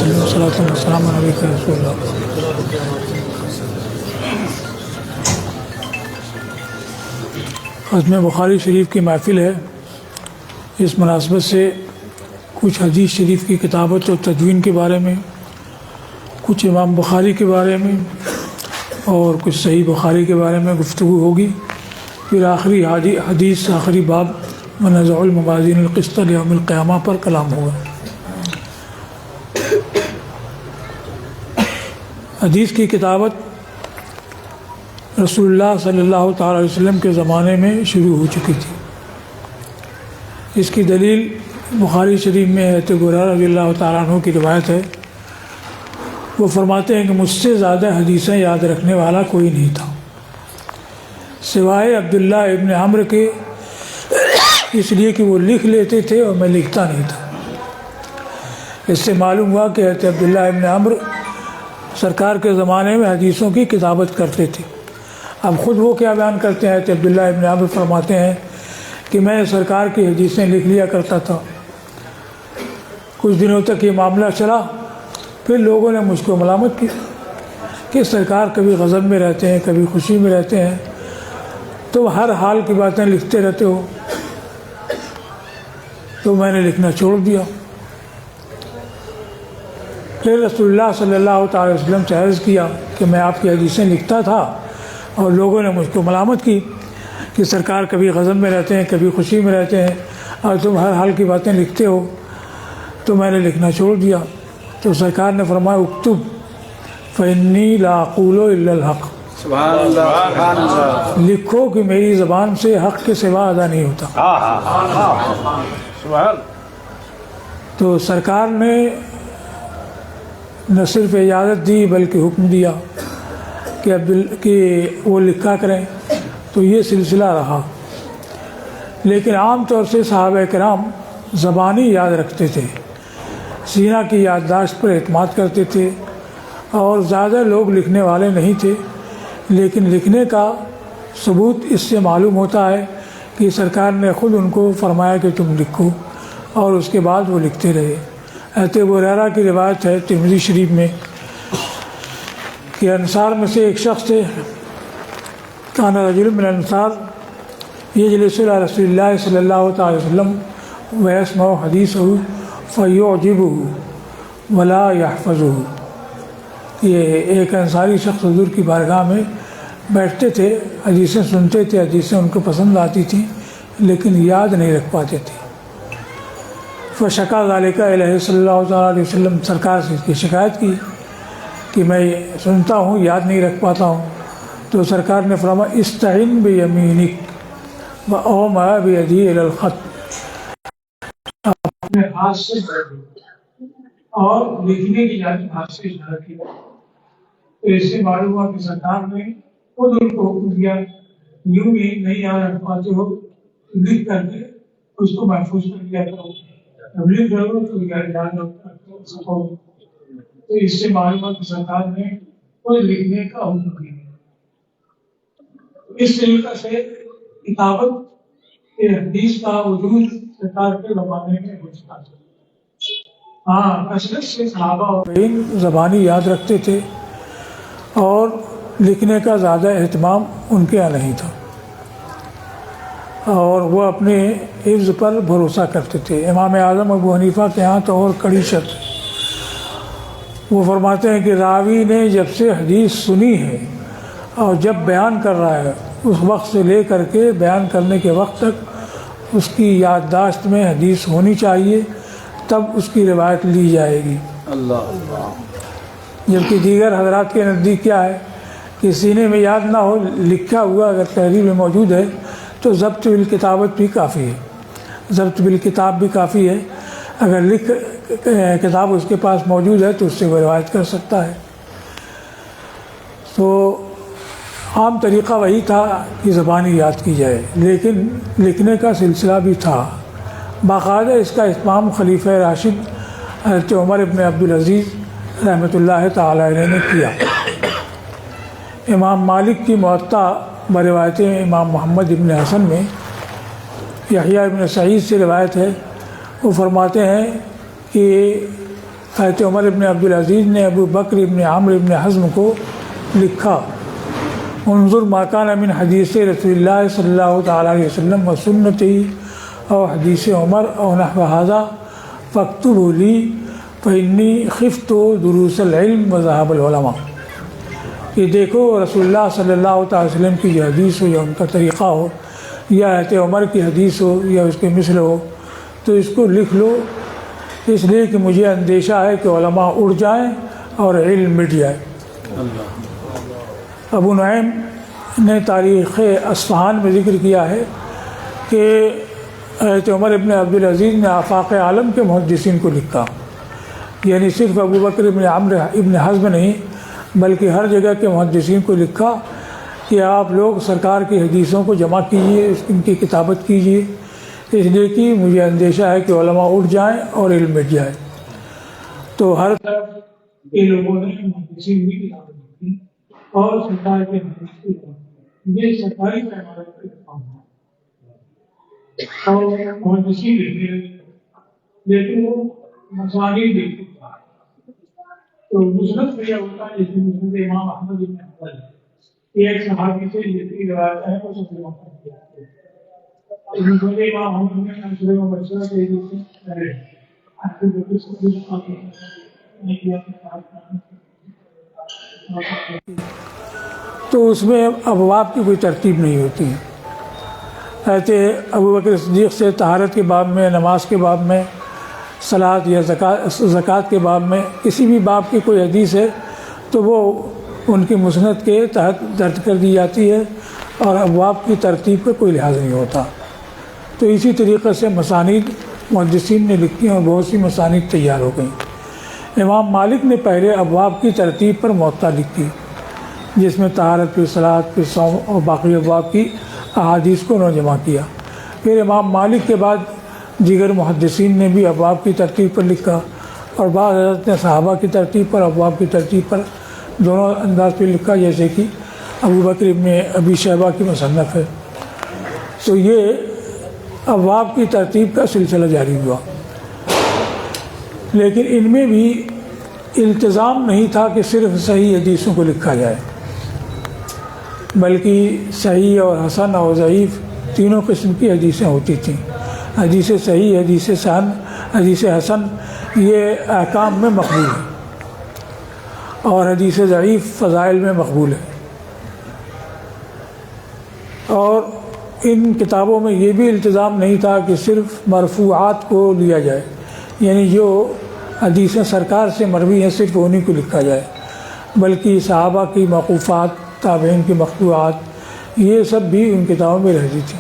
السلام علیکم رسول اللہ۔ ختم بخاری شریف کی محفل ہے، اس مناسبت سے کچھ حدیث شریف کی کتابت اور تدوین کے بارے میں، کچھ امام بخاری کے بارے میں اور کچھ صحیح بخاری کے بارے میں گفتگو ہوگی، پھر آخری حدیث آخری باب ونضع الموازین القسط لیوم القیامہ پر کلام ہوگا۔ حدیث کی کتابت رسول اللہ صلی اللہ تعالیٰ علیہ وسلم کے زمانے میں شروع ہو چکی تھی۔ اس کی دلیل بخاری شریف میں حضرت ابو ہریرہ رضی اللہ تعالیٰ عنہ کی روایت ہے۔ وہ فرماتے ہیں کہ مجھ سے زیادہ حدیثیں یاد رکھنے والا کوئی نہیں تھا سوائے عبداللہ ابن عمرو کے، اس لیے کہ وہ لکھ لیتے تھے اور میں لکھتا نہیں تھا۔ اس سے معلوم ہوا کہ حضرت عبداللہ ابن عمرو سرکار کے زمانے میں حدیثوں کی کتابت کرتے تھے۔ اب خود وہ کیا بیان کرتے ہیں؟ حضرت عبداللہ ابن عمرو فرماتے ہیں کہ میں سرکار کی حدیثیں لکھ لیا کرتا تھا۔ کچھ دنوں تک یہ معاملہ چلا، پھر لوگوں نے مجھ کو ملامت کی کہ سرکار کبھی غضب میں رہتے ہیں، کبھی خوشی میں رہتے ہیں، تو ہر حال کی باتیں لکھتے رہتے ہو۔ تو میں نے لکھنا چھوڑ دیا۔ پھر رسول اللہ صلی اللہ تعالی وسلم سے عرض کیا کہ میں آپ کی حدیثیں لکھتا تھا اور لوگوں نے مجھ کو ملامت کی کہ سرکار کبھی غضب میں رہتے ہیں، کبھی خوشی میں رہتے ہیں، اور تم ہر حال کی باتیں لکھتے ہو۔ تو میں نے لکھنا چھوڑ دیا۔ تو سرکار نے فرمایا اکتب فإنی لا اقول الا الحق، سبحان اللہ سبحان اللہ، لکھو کہ میری زبان سے حق کے سوا ادا نہیں ہوتا۔ سبحان۔ تو سرکار نے نہ صرف اجازت دی بلکہ حکم دیا کہ وہ لکھا کریں۔ تو یہ سلسلہ رہا، لیکن عام طور سے صحابہ کرام زبانی یاد رکھتے تھے، سینہ کی یادداشت پر اعتماد کرتے تھے، اور زیادہ لوگ لکھنے والے نہیں تھے۔ لیکن لکھنے کا ثبوت اس سے معلوم ہوتا ہے کہ سرکار نے خود ان کو فرمایا کہ تم لکھو، اور اس کے بعد وہ لکھتے رہے۔ حضرت ابو ہریرہ کی روایت ہے ترمذی شریف میں کہ انصار میں سے ایک شخص تھے، کان رجل من الانصار یجلس علی رسول اللہ صلی اللہ تعالی وسلم ویسمع حدیثہ فیعجبہ ولا یحفظہ۔ یہ ایک انصاری شخص حضور کی بارگاہ میں بیٹھتے تھے، حدیثیں سنتے تھے، حدیثیں ان کو پسند آتی تھیں لیکن یاد نہیں رکھ پاتے تھے۔ فشکا ذالک الیہ صلی اللہ تعالیٰ علیہ وسلم، سرکار سے اس کی شکایت کی کہ میں سنتا ہوں، یاد نہیں رکھ پاتا ہوں۔ تو سرکار نے فرمایا استعن بیمینک واومع بیدی الی الخط، اپنے ہاتھ سے اور لکھنے کی جانب ہاتھ سے اشارہ کیا۔ تو اس سے معلوم ہوا کہ سرکار نے خود ان کو حکم دیا یوں ہی نہیں یاد رکھ پاتے ہو، لکھ کر کے اس کو محفوظ کر لیا کرو، تبلیغ کرو تو یاد رکھ سکو۔ تو اس سے معلوم ہوا کہ سرکار نے خود لکھنے کا حکم دیا۔ اس طریقے سے کتابت کے حدیث کا وجود سرکار کے زمانے میں ہو چکا تھا۔ ہاں، کثرت سے صحابہ اور زبانی یاد رکھتے تھے اور لکھنے کا زیادہ اہتمام ان کے یہاں نہیں تھا، اور وہ اپنے حفظ پر بھروسہ کرتے تھے۔ امام اعظم ابو حنیفہ کے ہاں تو اور کڑی شرط ہے۔ وہ فرماتے ہیں کہ راوی نے جب سے حدیث سنی ہے اور جب بیان کر رہا ہے اس وقت سے لے کر کے بیان کرنے کے وقت تک اس کی یادداشت میں حدیث ہونی چاہیے، تب اس کی روایت لی جائے گی۔ اللہ۔ جبکہ دیگر حضرات کے نزدیک کیا ہے کہ سینے میں یاد نہ ہو، لکھا ہوا اگر تحریر میں موجود ہے تو ضبط بالکتابت بھی کافی ہے، ضبط بالکتاب بھی کافی ہے۔ اگر لکھ کتاب اس کے پاس موجود ہے تو اس سے وہ روایت کر سکتا ہے۔ تو عام طریقہ وہی تھا کہ زبانی یاد کی جائے، لیکن لکھنے کا سلسلہ بھی تھا۔ باقاعدہ اس کا اہتمام خلیفہ راشد حضرت عمر ابن عبدالعزیز رحمۃ اللہ تعالی علیہ نے کیا۔ امام مالک کی موطا بروایت امام محمد ابن حسن میں یحییٰ ابن سعید سے روایت ہے، وہ فرماتے ہیں کہ حضرت عمر ابن عبدالعزیز نے ابو بکر ابن عمرو ابن حزم کو لکھا، انظر ما کان من حدیث رسول اللہ صلی اللہ تعالیٰ علیہ وسلم و سنتی او حدیث عمر او نحو ھذا فاکتبہ لی فانی خفت دروس العلم و ذہاب العلماء، کہ دیکھو رسول اللہ صلی اللہ تعالی وسلم کی جو حدیث ہو یا ان کا طریقہ ہو یا حضرت عمر کی حدیث ہو یا اس کے مثل ہو تو اس کو لکھ لو، اس لیے کہ مجھے اندیشہ ہے کہ علماء اڑ جائیں اور علم مٹ جائے۔ ابو نعیم نے تاریخ اصفہان میں ذکر کیا ہے کہ حضرت عمر ابن عبدالعزیز نے آفاق عالم کے محدثین کو لکھا، یعنی صرف ابو بکر ابن عمرو ابن حزم نہیں بلکہ ہر جگہ کے محدثین کو لکھا کہ آپ لوگ سرکار کی حدیثوں کو جمع کیجیے، ان کی کتابت کیجیے، اس لیے کہ مجھے اندیشہ ہے کہ علماء اٹھ جائیں اور علم مٹ جائے۔ تو ہر طرف کے لوگوں نے محدثین کی کتابت لکھی اور سرکار کے حدیث کی یہ سرکاری پیمانے پر کام ہے اور محدثین لکھنے لگے، لیکن وہ مسانید لکھتے تھے۔ تو مسند میں یہ ہوتا ہے جس میں مسند امام احمد بن حنبل ایک صحابی سے یہ روایت ہے اور سب سے مختلف کیا ہے۔ مسند امام احمد بن حنبل میں مشورہ کے لیے پہلے حضرت بکر صدیق نے کیا تو اس میں ابواب کی کوئی ترتیب نہیں ہوتی ہے۔ حضرت ابو بکر صدیق سے طہارت کے باب میں، نماز کے باب میں، صلاۃ یا زکوٰۃ کے باب میں کسی بھی باب کی کوئی حدیث ہے تو وہ ان کی مسند کے تحت درج کر دی جاتی ہے اور ابواب کی ترتیب کا کوئی لحاظ نہیں ہوتا۔ تو اسی طریقے سے مسانید محدثین نے لکھی اور بہت سی مسانید تیار ہو گئیں۔ امام مالک نے پہلے ابواب کی ترتیب پر موطا لکھی جس میں طہارت، پھر صلاۃ، پھر صوم اور باقی ابواب کی احادیث کو انہوں نے جمع کیا۔ پھر امام مالک کے بعد دیگر محدثین نے بھی ابواب کی ترتیب پر لکھا اور بعض حضرت نے صحابہ کی ترتیب پر، ابواب کی ترتیب پر دونوں انداز پہ لکھا، جیسے کہ ابو بکر ابن ابی شیبہ کی مصنف ہے۔ تو یہ ابواب کی ترتیب کا سلسلہ جاری ہوا، لیکن ان میں بھی التزام نہیں تھا کہ صرف صحیح حدیثوں کو لکھا جائے، بلکہ صحیح اور حسن اور ضعیف تینوں قسم کی حدیثیں ہوتی تھیں۔ حدیث صحیح، حدیث حدیث حسن یہ احکام میں مقبول ہے اور حدیث ضعیف فضائل میں مقبول ہے۔ اور ان کتابوں میں یہ بھی التزام نہیں تھا کہ صرف مرفوعات کو لیا جائے، یعنی جو حدیثیں سرکار سے مروی ہیں صرف انہیں کو لکھا جائے، بلکہ صحابہ کی موقوفات، تابعین کی مقطوعات، یہ سب بھی ان کتابوں میں رہتی تھی۔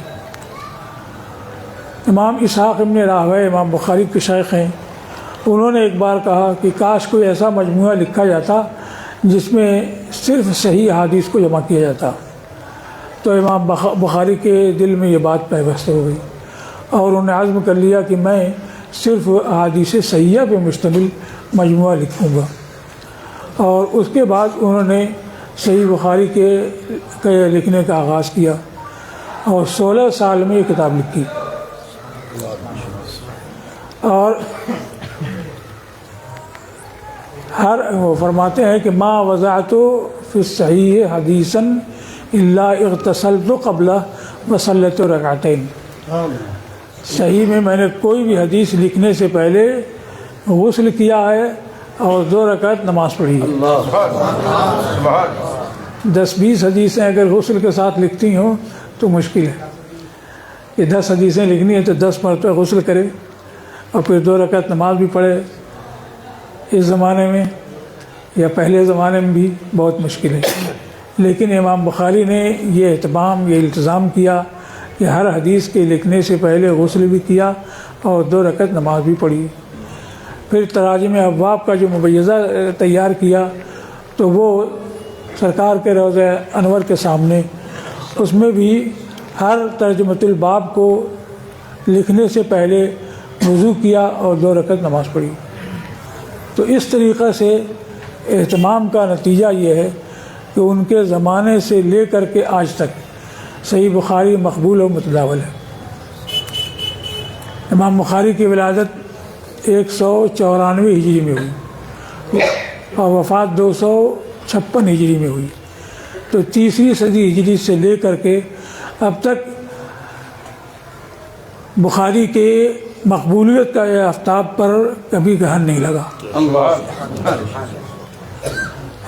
امام اسحاق ابن راہویہ امام بخاری کے شیخ ہیں، انہوں نے ایک بار کہا کہ کاش کوئی ایسا مجموعہ لکھا جاتا جس میں صرف صحیح احادیث کو جمع کیا جاتا۔ تو امام بخاری کے دل میں یہ بات پیوست ہو گئی اور انہوں نے عزم کر لیا کہ میں صرف احادیث صحیحہ پہ مشتمل مجموعہ لکھوں گا، اور اس کے بعد انہوں نے صحیح بخاری کے لکھنے کا آغاز کیا اور 16 سال میں یہ کتاب لکھی۔ اور وہ فرماتے ہیں کہ ما وضعت فی الصحیح حدیثا الا اغتسلت قبلہ وصلیت رکعتین، صحیح میں نے کوئی بھی حدیث لکھنے سے پہلے غسل کیا ہے اور 2 رکعت نماز پڑھی ہے۔ 10-20 حدیثیں اگر غسل کے ساتھ لکھتی ہوں تو مشکل ہے کہ 10 حدیثیں لکھنی ہے تو 10 مرتبہ غسل کرے اور پھر 2 رکعت نماز بھی پڑھے۔ اس زمانے میں یا پہلے زمانے میں بھی بہت مشکل ہے، لیکن امام بخاری نے یہ اہتمام، یہ التزام کیا کہ ہر حدیث کے لکھنے سے پہلے غسل بھی کیا اور 2 رکعت نماز بھی پڑھی۔ پھر تراجم ابواب کا جو مبیضہ تیار کیا تو وہ سرکار کے روضہ انور کے سامنے، اس میں بھی ہر ترجمۃ الباب کو لکھنے سے پہلے وضو کیا اور 2 رکعت نماز پڑھی۔ تو اس طریقے سے اہتمام کا نتیجہ یہ ہے کہ ان کے زمانے سے لے کر کے آج تک صحیح بخاری مقبول و متداول ہے۔ امام بخاری کی ولادت 194 ہجری میں ہوئی۔ اور وفات 256 ہجری میں ہوئی. تو تیسری صدی ہجری سے لے کر کے اب تک بخاری کے مقبولیت کا یہ آفتاب پر کبھی گرہن نہیں لگا.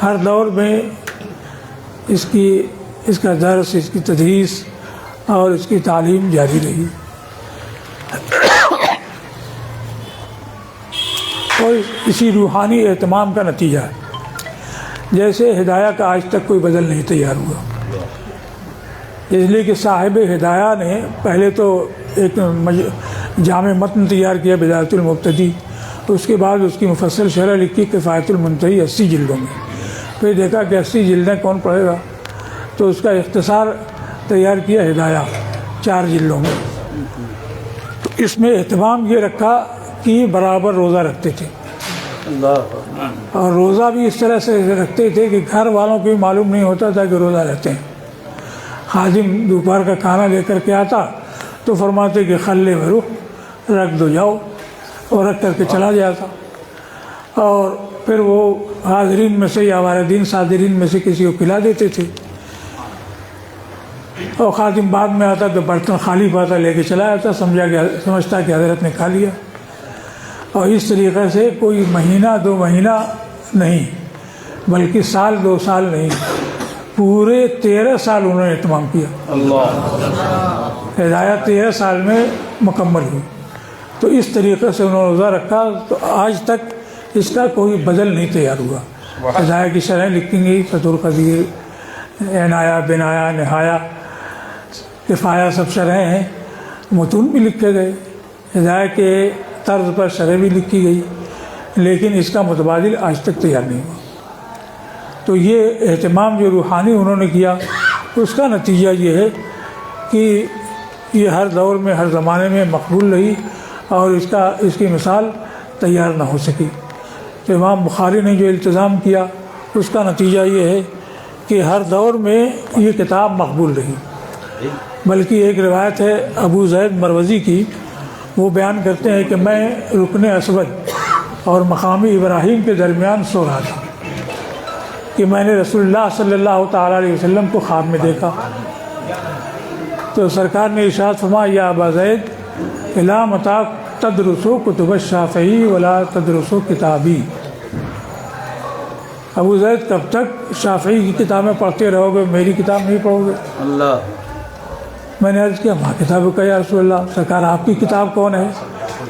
ہر دور میں اس کا درس، اس کی تدریس اور اس کی تعلیم جاری رہی. اور اسی روحانی اہتمام کا نتیجہ ہے. جیسے ہدایہ کا آج تک کوئی بدل نہیں تیار ہوا، اس لیے کہ صاحب ہدایہ نے پہلے تو ایک جامع متن تیار کیا بدایت المبتدی، اس کے بعد اس کی مفصل شرح لکھی کفایت المنتہی 80 جلدوں میں. پھر دیکھا کہ 80 جلدیں کون پڑھے گا، تو اس کا اختصار تیار کیا ہدایہ 4 جلدوں میں. تو اس میں اہتمام یہ رکھا کہ برابر روزہ رکھتے تھے، اور روزہ بھی اس طرح سے رکھتے تھے کہ گھر والوں کو بھی معلوم نہیں ہوتا تھا کہ روزہ رہتے ہیں. خادم دوپہر کا کھانا لے کر کے آتا تو فرماتے کہ خلے میں رکھ دو جاؤ، اور رکھ کر کے چلا جاتا. اور پھر وہ حاضرین میں سے یا واردین صادرین میں سے کسی کو کھلا دیتے تھے، اور خادم بعد میں آتا تو برتن خالی پاتا لے کے چلا جاتا، سمجھتا کہ حضرت نے کھا لیا. اور اس طریقے سے کوئی مہینہ 2 مہینہ نہیں، بلکہ سال 2 سال نہیں، پورے 13 سال انہوں نے اہتمام کیا. ہدایت 13 سال میں مکمل ہوئی. تو اس طریقے سے انہوں نے روزہ رکھا، تو آج تک اس کا کوئی بدل نہیں تیار ہوا. ہدایہ کی شرحیں لکھی گئی، فتح القدیر، عنایہ، بنایہ، نہایہ، کفایہ، سب شرحیں ہیں. متون بھی لکھے گئے، ہدایہ کے طرز پر شرح بھی لکھی گئی، لیکن اس کا متبادل آج تک تیار نہیں ہوا. تو یہ اہتمام جو روحانی انہوں نے کیا، اس کا نتیجہ یہ ہے کہ یہ ہر دور میں، ہر زمانے میں مقبول رہی، اور اس کی مثال تیار نہ ہو سکی. تو امام بخاری نے جو التزام کیا، اس کا نتیجہ یہ ہے کہ ہر دور میں یہ کتاب مقبول رہی. بلکہ ایک روایت ہے ابو زید مروزی کی، وہ بیان کرتے ہیں کہ میں رکن اسود اور مقام ابراہیم کے درمیان سو رہا تھا کہ میں نے رسول اللہ صلی اللہ تعالیٰ علیہ وسلم کو خواب میں دیکھا. تو سرکار نے ارشاد فرمایا، یا ابا زید الا متی تدرسو کتب الشافعی ولا تدرسو کتابی. ابو زید کب تک شافعی کی کتابیں پڑھتے رہو گے، میری کتاب نہیں پڑھو گے؟ میں نے عرض کیا، ماں کتاب کا یا رسول اللہ. سرکار آپ کی کتاب کون ہے؟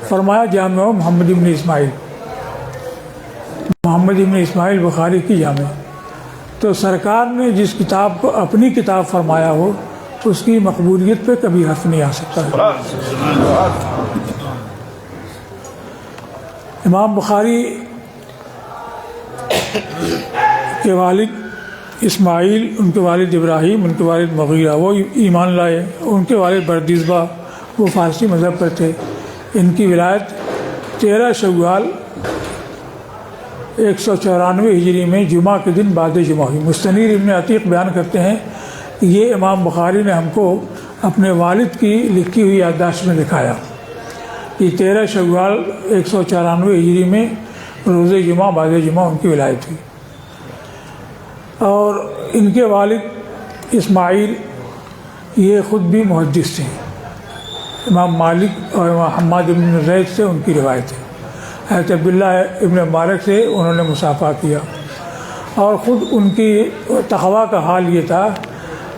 فرمایا جامع محمد ابن اسماعیل، محمد ابن اسماعیل بخاری کی جامع. تو سرکار نے جس کتاب کو اپنی کتاب فرمایا ہو، اس کی مقبولیت پہ کبھی حرف نہیں آ سکتا. امام بخاری کے والد اسماعیل، ان کے والد ابراہیم، ان کے والد مغیرہ، وہ ایمان لائے. ان کے والد بردیزبہ، وہ فارسی مذہب پر تھے. ان کی ولایت 13 شوال 194 ہجری میں جمعہ کے دن بعد جمعہ ہوئی. مستنیر ابن عتیق بیان کرتے ہیں کہ یہ امام بخاری نے ہم کو اپنے والد کی لکھی ہوئی یادداشت میں دکھایا کہ 13 شوال 194 ہجری میں روز جمعہ بعد جمعہ ان کی ولایت ہوئی. اور ان کے والد اسماعیل یہ خود بھی محدث تھے. امام مالک اور امام حماد بن زید سے ان کی روایت ہے. حضرت عبداللہ ابن مبارک سے انہوں نے مصافحہ کیا. اور خود ان کی تقویٰ کا حال یہ تھا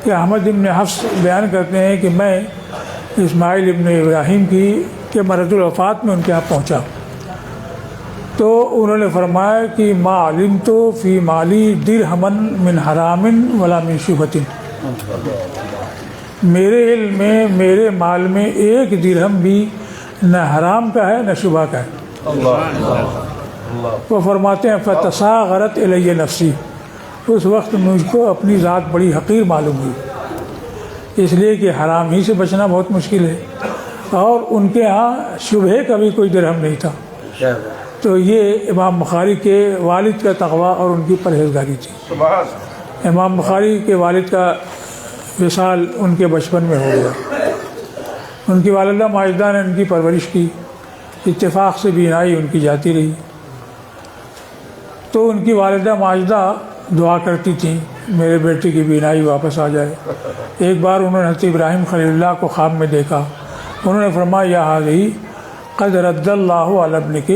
کہ احمد ابن حفص بیان کرتے ہیں کہ میں اسماعیل ابن ابراہیم کے مرض الوفات میں ان کے یہاں پہنچا، تو انہوں نے فرمایا کہ ما علمت فی مالی درہمن من حرام ولا من شبہۃ. میرے علم میں، میرے مال میں 1 درہم بھی نہ حرام کا ہے نہ شبہ کا ہے. وہ فرماتے ہیں فتصاغرت الی نفسی. اس وقت مجھ کو اپنی ذات بڑی حقیر معلوم ہوئی، اس لیے کہ حرام ہی سے بچنا بہت مشکل ہے، اور ان کے ہاں شبہ کا بھی کوئی درہم نہیں تھا. تو یہ امام بخاری کے والد کا تقویٰ اور ان کی پرہیزگاری تھی. امام بخاری کے والد کا وصال ان کے بچپن میں ہو گیا. ان کی والدہ ماجدہ نے ان کی پرورش کی، اتفاق سے بینائی ان کی جاتی رہی. تو ان کی والدہ ماجدہ دعا کرتی تھیں میرے بیٹے کی بینائی واپس آ جائے۔ ایک بار انہوں نے حضرت ابراہیم خلیل اللہ کو خواب میں دیکھا، انہوں نے فرمایا یا حاضی قد رد اللہ علی ابنک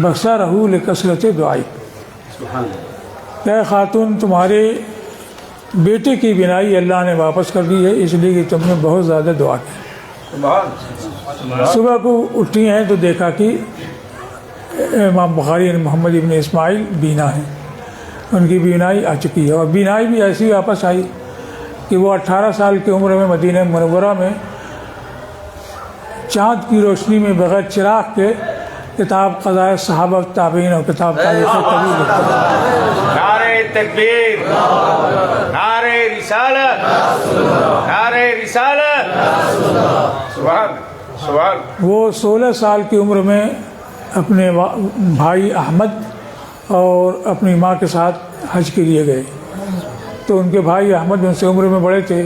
بصرہ لکثرت دعائی، اے خاتون تمہارے بیٹے کی بینائی اللہ نے واپس کر دی ہے اس لیے کہ تم نے بہت زیادہ دعا کی۔ صبح کو اٹھی ہیں تو دیکھا کہ امام بخاری محمد ابن اسماعیل بینا ہیں، ان کی بینائی آ چکی ہے، اور بینائی بھی ایسی واپس آئی کہ وہ 18 سال کی عمر میں مدینہ منورہ میں چاند کی روشنی میں بغیر چراغ کے کتاب قضائے صحابہ تابعین اور کتاب تاریخ کبیر لکھتے ہیں۔ نعرہ تکبیر، نعرہ رسالت، نعرہ رسالت، سبحان سبحان۔ وہ 16 سال کی عمر میں اپنے بھائی احمد اور اپنی ماں کے ساتھ حج کے لیے گئے، تو ان کے بھائی احمد ان سے عمر میں بڑے تھے،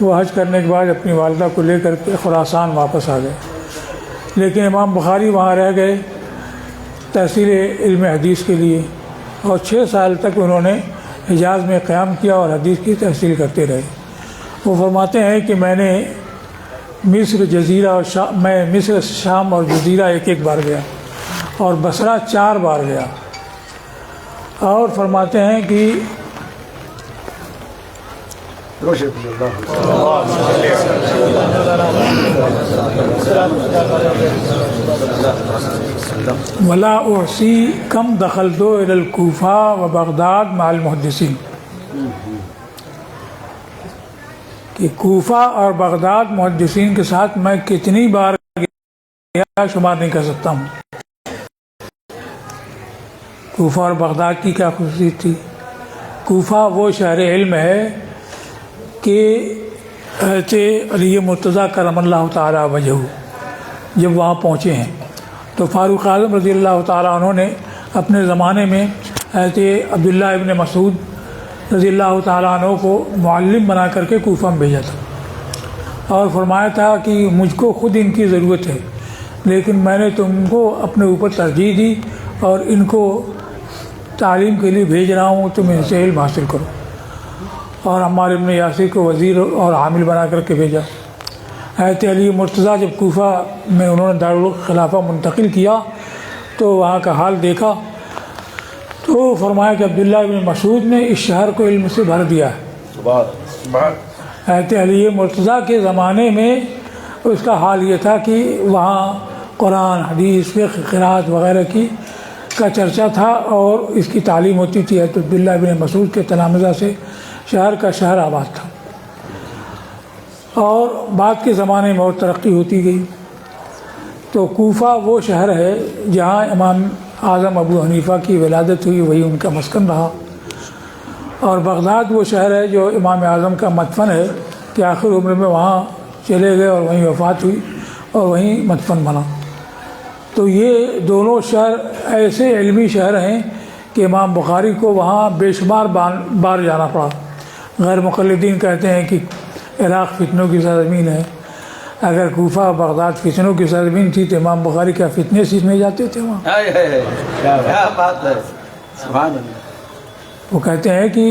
وہ حج کرنے کے بعد اپنی والدہ کو لے کر کے خراسان واپس آ گئے، لیکن امام بخاری وہاں رہ گئے تحصیل علم حدیث کے لیے، اور 6 سال تک انہوں نے حجاز میں قیام کیا اور حدیث کی تحصیل کرتے رہے۔ وہ فرماتے ہیں کہ میں نے مصر جزیرہ اور میں مصر شام اور جزیرہ ایک بار گیا اور بصرہ 4 بار گیا، اور فرماتے ہیں کہ ولا احصی کم دخلت الی الکوفہ و بغداد مع المحدثین، کہ کوفہ اور بغداد محدثین کے ساتھ میں کتنی بار گیا شمار نہیں کر سکتا ہوں۔ کوفہ اور بغداد کی کیا خصوصیت تھی؟ کوفہ وہ شہر علم ہے کہ حضرت علی مرتضیٰ کرم اللہ تعالیٰ وجہہ جب وہاں پہنچے ہیں تو فاروق اعظم رضی اللہ تعالیٰ عنہ نے اپنے زمانے میں حضرت عبداللہ ابن مسعود رضی اللہ تعالیٰ عنہ کو معلم بنا کر کے کوفہ میں بھیجا تھا، اور فرمایا تھا کہ مجھ کو خود ان کی ضرورت ہے لیکن میں نے تم کو اپنے اوپر ترجیح دی اور ان کو تعلیم کے لیے بھیج رہا ہوں، تم ان سے علم حاصل کرو، اور عمار ابن یاسر کو وزیر اور عامل بنا کر کے بھیجا۔ حضرت علی مرتضیٰ جب کوفہ میں انہوں نے دارالخلافہ منتقل کیا تو وہاں کا حال دیکھا تو فرمایا کہ عبداللہ ابن مسعود نے اس شہر کو علم سے بھر دیا ہے۔ حضرت علی مرتضیٰ کے زمانے میں اس کا حال یہ تھا کہ وہاں قرآن حدیث فقہ قرات وغیرہ کا چرچا تھا اور اس کی تعلیم ہوتی تھی۔ حضرت عبداللہ ابن مسعود کے تلامذہ سے شہر کا شہر آباد تھا، اور بعد کے زمانے میں اور ترقی ہوتی گئی۔ تو کوفہ وہ شہر ہے جہاں امام اعظم ابو حنیفہ کی ولادت ہوئی، وہی ان کا مسکن رہا، اور بغداد وہ شہر ہے جو امام اعظم کا مدفن ہے کہ آخر عمر میں وہاں چلے گئے اور وہیں وفات ہوئی اور وہیں مدفن بنا۔ تو یہ دونوں شہر ایسے علمی شہر ہیں کہ امام بخاری کو وہاں بے شمار بار جانا پڑا۔ غیر مقلدین کہتے ہیں کہ عراق فتنوں کی سرزمین ہے، اگر کوفہ اور بغداد فتنوں کی سرزمین تھی تو امام بخاری کیا فتنے سیکھنے جاتے تھے وہاں؟ کیا بات ہے، سبحان اللہ۔ وہ کہتے ہیں کہ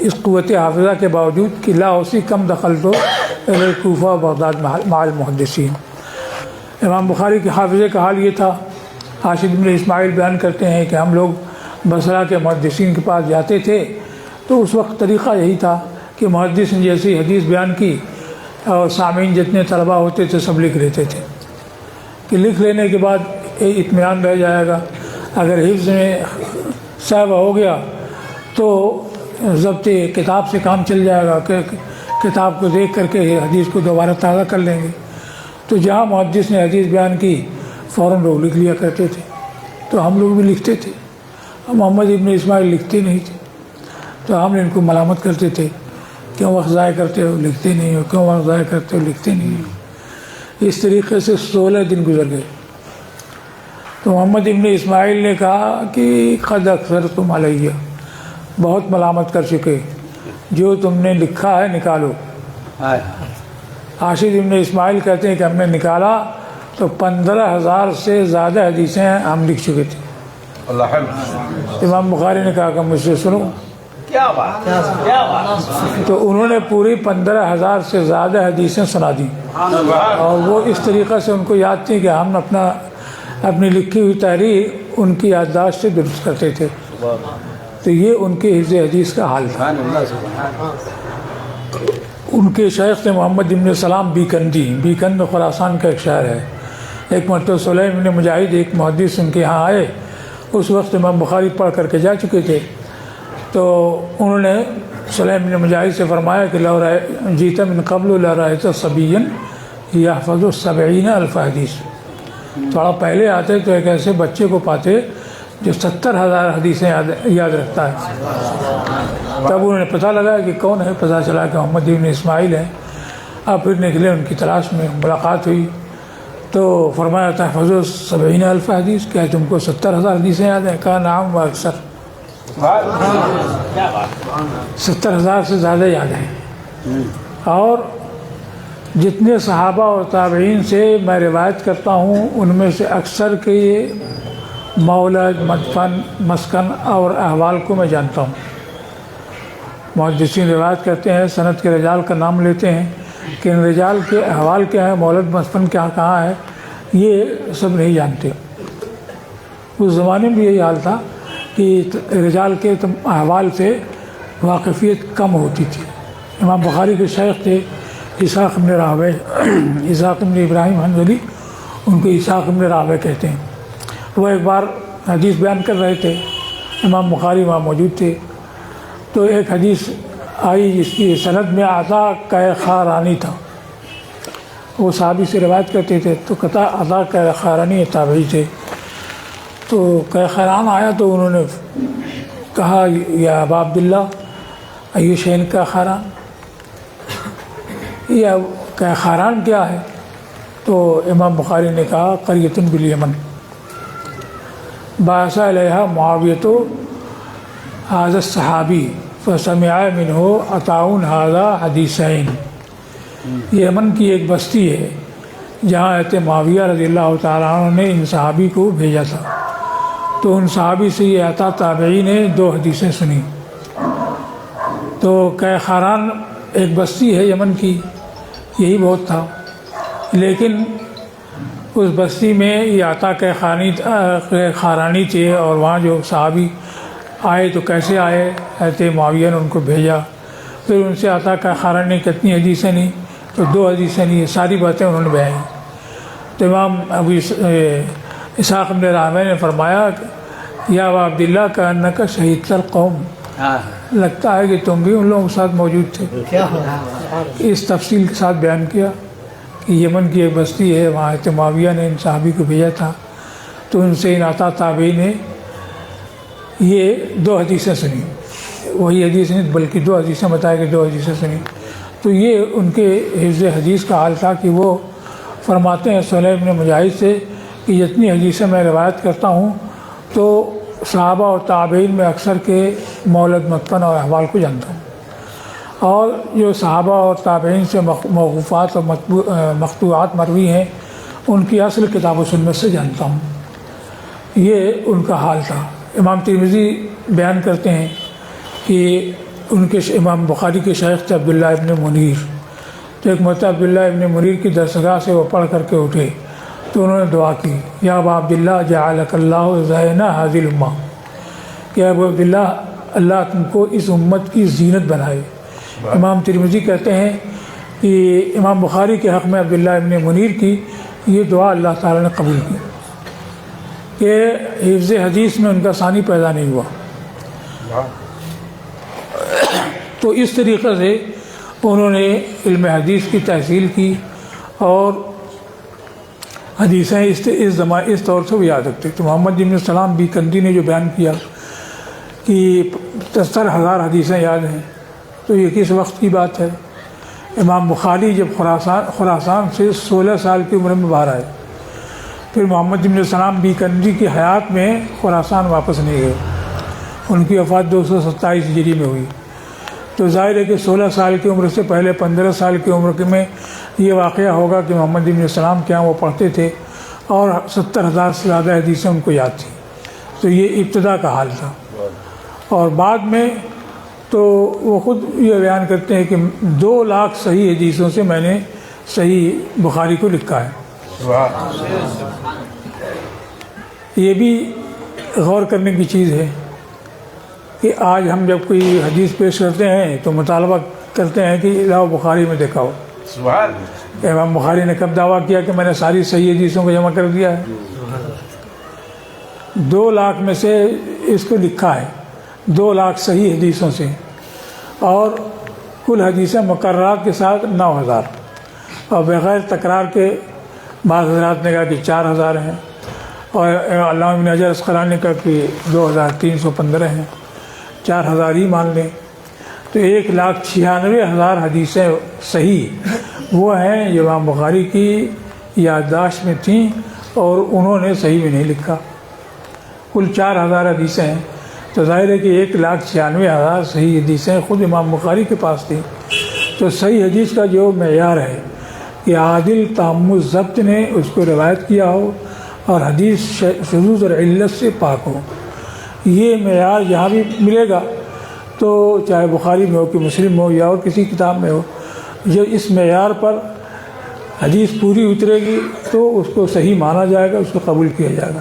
اس قوت حافظہ کے باوجود کہ لا اسی کم دخل تو کوفہ و بغداد مع المحدثین۔ امام بخاری کے حافظے کا حال یہ تھا، راشد بن اسماعیل بیان کرتے ہیں کہ ہم لوگ بصرہ کے محدثین کے پاس جاتے تھے تو اس وقت طریقہ یہی تھا کہ محدث نے جیسی حدیث بیان کی اور سامعین جتنے طلبہ ہوتے تھے سب لکھ لیتے تھے، کہ لکھ لینے کے بعد اطمینان رہ جائے گا، اگر حفظ میں صحیح ہو گیا تو ضبط کتاب سے کام چل جائے گا کہ کتاب کو دیکھ کر کے حدیث کو دوبارہ تازہ کر لیں گے۔ تو جہاں محدث نے حدیث بیان کی فوراً لوگ لکھ لیا کرتے تھے، تو ہم لوگ بھی لکھتے تھے۔ محمد ابن اسماعیل لکھتے نہیں تھے تو ہم ان کو ملامت کرتے تھے، کیوں وقت ضائع کرتے ہو لکھتے نہیں ہو، کیوں وقت ضائع کرتے ہو لکھتے نہیں ہو۔ اس طریقے سے 16 دن گزر گئے تو محمد ابن اسماعیل نے کہا کہ قد اکثر تم علیہ، بہت ملامت کر چکے، جو تم نے لکھا ہے نکالو۔ راشد ابن اسماعیل کہتے ہیں کہ ہم نے نکالا تو 15,000 سے زیادہ حدیثیں ہم لکھ چکے تھے۔ اللہ حافظ. امام بخاری نے کہا کہ مجھ سے سنو. کیا بات کیا بات. تو انہوں نے پوری 15,000 سے زیادہ حدیثیں سنا دی اور وہ اس طریقے سے ان کو یاد تھی کہ ہم اپنی لکھی ہوئی تحریر ان کی یادداشت سے درست کرتے تھے. تو یہ ان کے حفظ حدیث کا حال تھا. ان کے شیخ تھے محمد ابن سلام بیکند خراسان کا ایک شہر ہے. ایک مرتبہ سلیم ابن مجاہد ایک محدث ان کے ہاں آئے. اس وقت امام بخاری پڑھ کر کے جا چکے تھے. تو انہوں نے سلیم بن مجاہد سے فرمایا کہ لو جیتا من قبل لرأیت صبیا یحفظ 70 الف حدیث. تھوڑا پہلے آتے تو ایک ایسے بچے کو پاتے جو 70,000 حدیثیں یاد رکھتا ہے. تب انہوں نے پتہ لگا کہ کون ہے. پتہ چلا کہ محمد ابن اسماعیل ہے. اب پھر نکلے, ان کی تلاش میں ملاقات ہوئی تو فرمایا تحفظ 70 الف حدیث, کیا تم کو 70,000 حدیثیں یاد ہیں؟ کہا نعم و اکثر. 70,000 سے زیادہ یاد ہیں. اور جتنے صحابہ اور تابعین سے میں روایت کرتا ہوں ان میں سے اکثر کے مولد, مدفن, مسکن اور احوال کو میں جانتا ہوں. محدثین روایت کرتے ہیں, سند کے رجال کا نام لیتے ہیں کہ ان رجال کے احوال کیا ہیں, مولد مدفن کہاں ہے, یہ سب نہیں جانتے. اس زمانے میں یہی حال تھا کہ رجال کے احوال سے واقفیت کم ہوتی تھی. امام بخاری کے شیخ تھے اسحاق بن راہویہ, اسحاق بن ابراہیم حنظلی, ان کو اسحاق بن راہویہ کہتے ہیں. وہ ایک بار حدیث بیان کر رہے تھے, امام بخاری وہاں موجود تھے. تو ایک حدیث آئی جس کی سند میں عطا قیخارانی تھا. وہ صحابی سے روایت کرتے تھے. تو عطا قیخارانی تابعی تھے. تو قیخاران آیا تو انہوں نے کہا یا ابا عبداللہ ای شین قیخاران, یا قیخاران کیا ہے؟ تو امام بخاری نے کہا قریۃ بالیمن بعث الیہا معاویۃ ھذا الصحابی فسمع منہ عطاء ھذا حدیثین. یمن کی ایک بستی ہے جہاں حضرت معاویہ رضی اللہ تعالیٰ عنہ نے ان صحابی کو بھیجا تھا. تو ان صحابی سے یہ عطا تابعی نے 2 حدیثیں سنی. تو قیخاران ایک بستی ہے یمن کی, یہی بہت تھا. لیکن اس بستی میں یہ عطا قیخارانی تھے, اور وہاں جو صحابی آئے تو کیسے آئے, حضرت معاویہ نے ان کو بھیجا. پھر ان سے عطا قیخارانی نے کتنی حدیثیں نہیں, تو 2 حدیثیں نہیں, ساری باتیں انہوں نے بیان. تو امام ابو اسحاق بن راہویہ نے فرمایا یا ابا عبداللہ کأنک شہیدت القوم, لگتا ہے کہ تم بھی ان لوگوں کے ساتھ موجود تھے. اس تفصیل کے ساتھ بیان کیا کہ یمن کی ایک بستی ہے, وہاں حضرت معاویہ نے ان صحابی کو بھیجا تھا. تو ان سے ان عطا تابعی نے یہ 2 حدیثیں سنی. وہی حدیث نہیں بلکہ 2 حدیثیں بتایا کہ 2 حدیثیں سنی. تو یہ ان کے حفظ حدیث کا حال تھا کہ وہ فرماتے ہیں سلیم بن مجاہد سے کہ جتنی حدیثیں میں روایت کرتا ہوں تو صحابہ اور تابعین میں اکثر کے مولد, مدفن اور احوال کو جانتا ہوں, اور جو صحابہ اور تابعین سے موقوفات اور مقطوعات مروی ہیں ان کی اصل کتاب و سنت سے جانتا ہوں. یہ ان کا حال تھا. امام ترمذی بیان کرتے ہیں کہ ان کے امام بخاری کے شیخ تھے عبداللہ ابن منیر. تو ایک مرتبہ عبداللہ ابن منیر کی درسگاہ سے وہ پڑھ کر کے اٹھے تو انہوں نے دعا کی یا ابا عبداللہ جعلک اللہ زین ھذی الامہ, کہ ابو عبداللہ اللہ تم کو اس امت کی زینت بنائے. امام ترمذی کہتے ہیں کہ امام بخاری کے حق میں عبداللہ ابن منیر کی یہ دعا اللہ تعالیٰ نے قبول کی کہ حفظ حدیث میں ان کا ثانی پیدا نہیں ہوا. تو اس طریقے سے انہوں نے علم حدیث کی تحصیل کی اور حدیثیں اس طور سے وہ یاد رکھتے. تو محمد ابن سلام بیکندی نے جو بیان کیا کہ 70,000 حدیثیں یاد ہیں, تو یہ کس وقت کی بات ہے؟ امام بخاری جب خراسان سے 16 سال کی عمر میں باہر آئے, پھر محمد ابن سلام بیکندی کی حیات میں خراسان واپس نہیں گئے. ان کی وفات 227 ہجری میں ہوئی. تو ظاہر ہے کہ 16 سال کی عمر سے پہلے 15 سال کی عمر میں یہ واقعہ ہوگا کہ محمد ابن سلام کے یہاں وہ پڑھتے تھے اور 70,000 سے زیادہ حدیثیں ان کو یاد تھیں. تو یہ ابتدا کا حال تھا. اور بعد میں تو وہ خود یہ بیان کرتے ہیں کہ 2 لاکھ صحیح حدیثوں سے میں نے صحیح بخاری کو لکھا ہے. یہ بھی غور کرنے کی چیز ہے کہ آج ہم جب کوئی حدیث پیش کرتے ہیں تو مطالبہ کرتے ہیں کہ لاؤ بخاری میں دکھاؤ. امام بخاری نے کب دعویٰ کیا کہ میں نے ساری صحیح حدیثوں کو جمع کر دیا ہے؟ 2 لاکھ میں سے اس کو لکھا ہے، 2 لاکھ صحیح حدیثوں سے، اور کل حدیثیں مقررات کے ساتھ 9000، اور بغیر تکرار کے بعض حضرات نے کہا کہ 4000 ہیں، اور علامہ ابن حجر اسقلانی نے کہا کہ 2315 ہیں، 4000 ہی مان لیں تو 1,96,000 حدیثیں صحیح وہ ہیں جو امام بخاری کی یادداشت میں تھیں اور انہوں نے صحیح میں نہیں لکھا. کل 4000 حدیثیں ہیں، تو ظاہر ہے کہ 1,96,000 صحیح حدیثیں خود امام بخاری کے پاس تھیں. تو صحیح حدیث کا جو معیار ہے کہ عادل تام الضبط نے اس کو روایت کیا ہو اور حدیث شذوذ اور علت سے پاک ہو، یہ معیار جہاں بھی ملے گا تو چاہے بخاری میں ہو کہ مسلم ہو یا اور کسی کتاب میں ہو، جو اس معیار پر حدیث پوری اترے گی تو اس کو صحیح مانا جائے گا، اس کو قبول کیا جائے گا.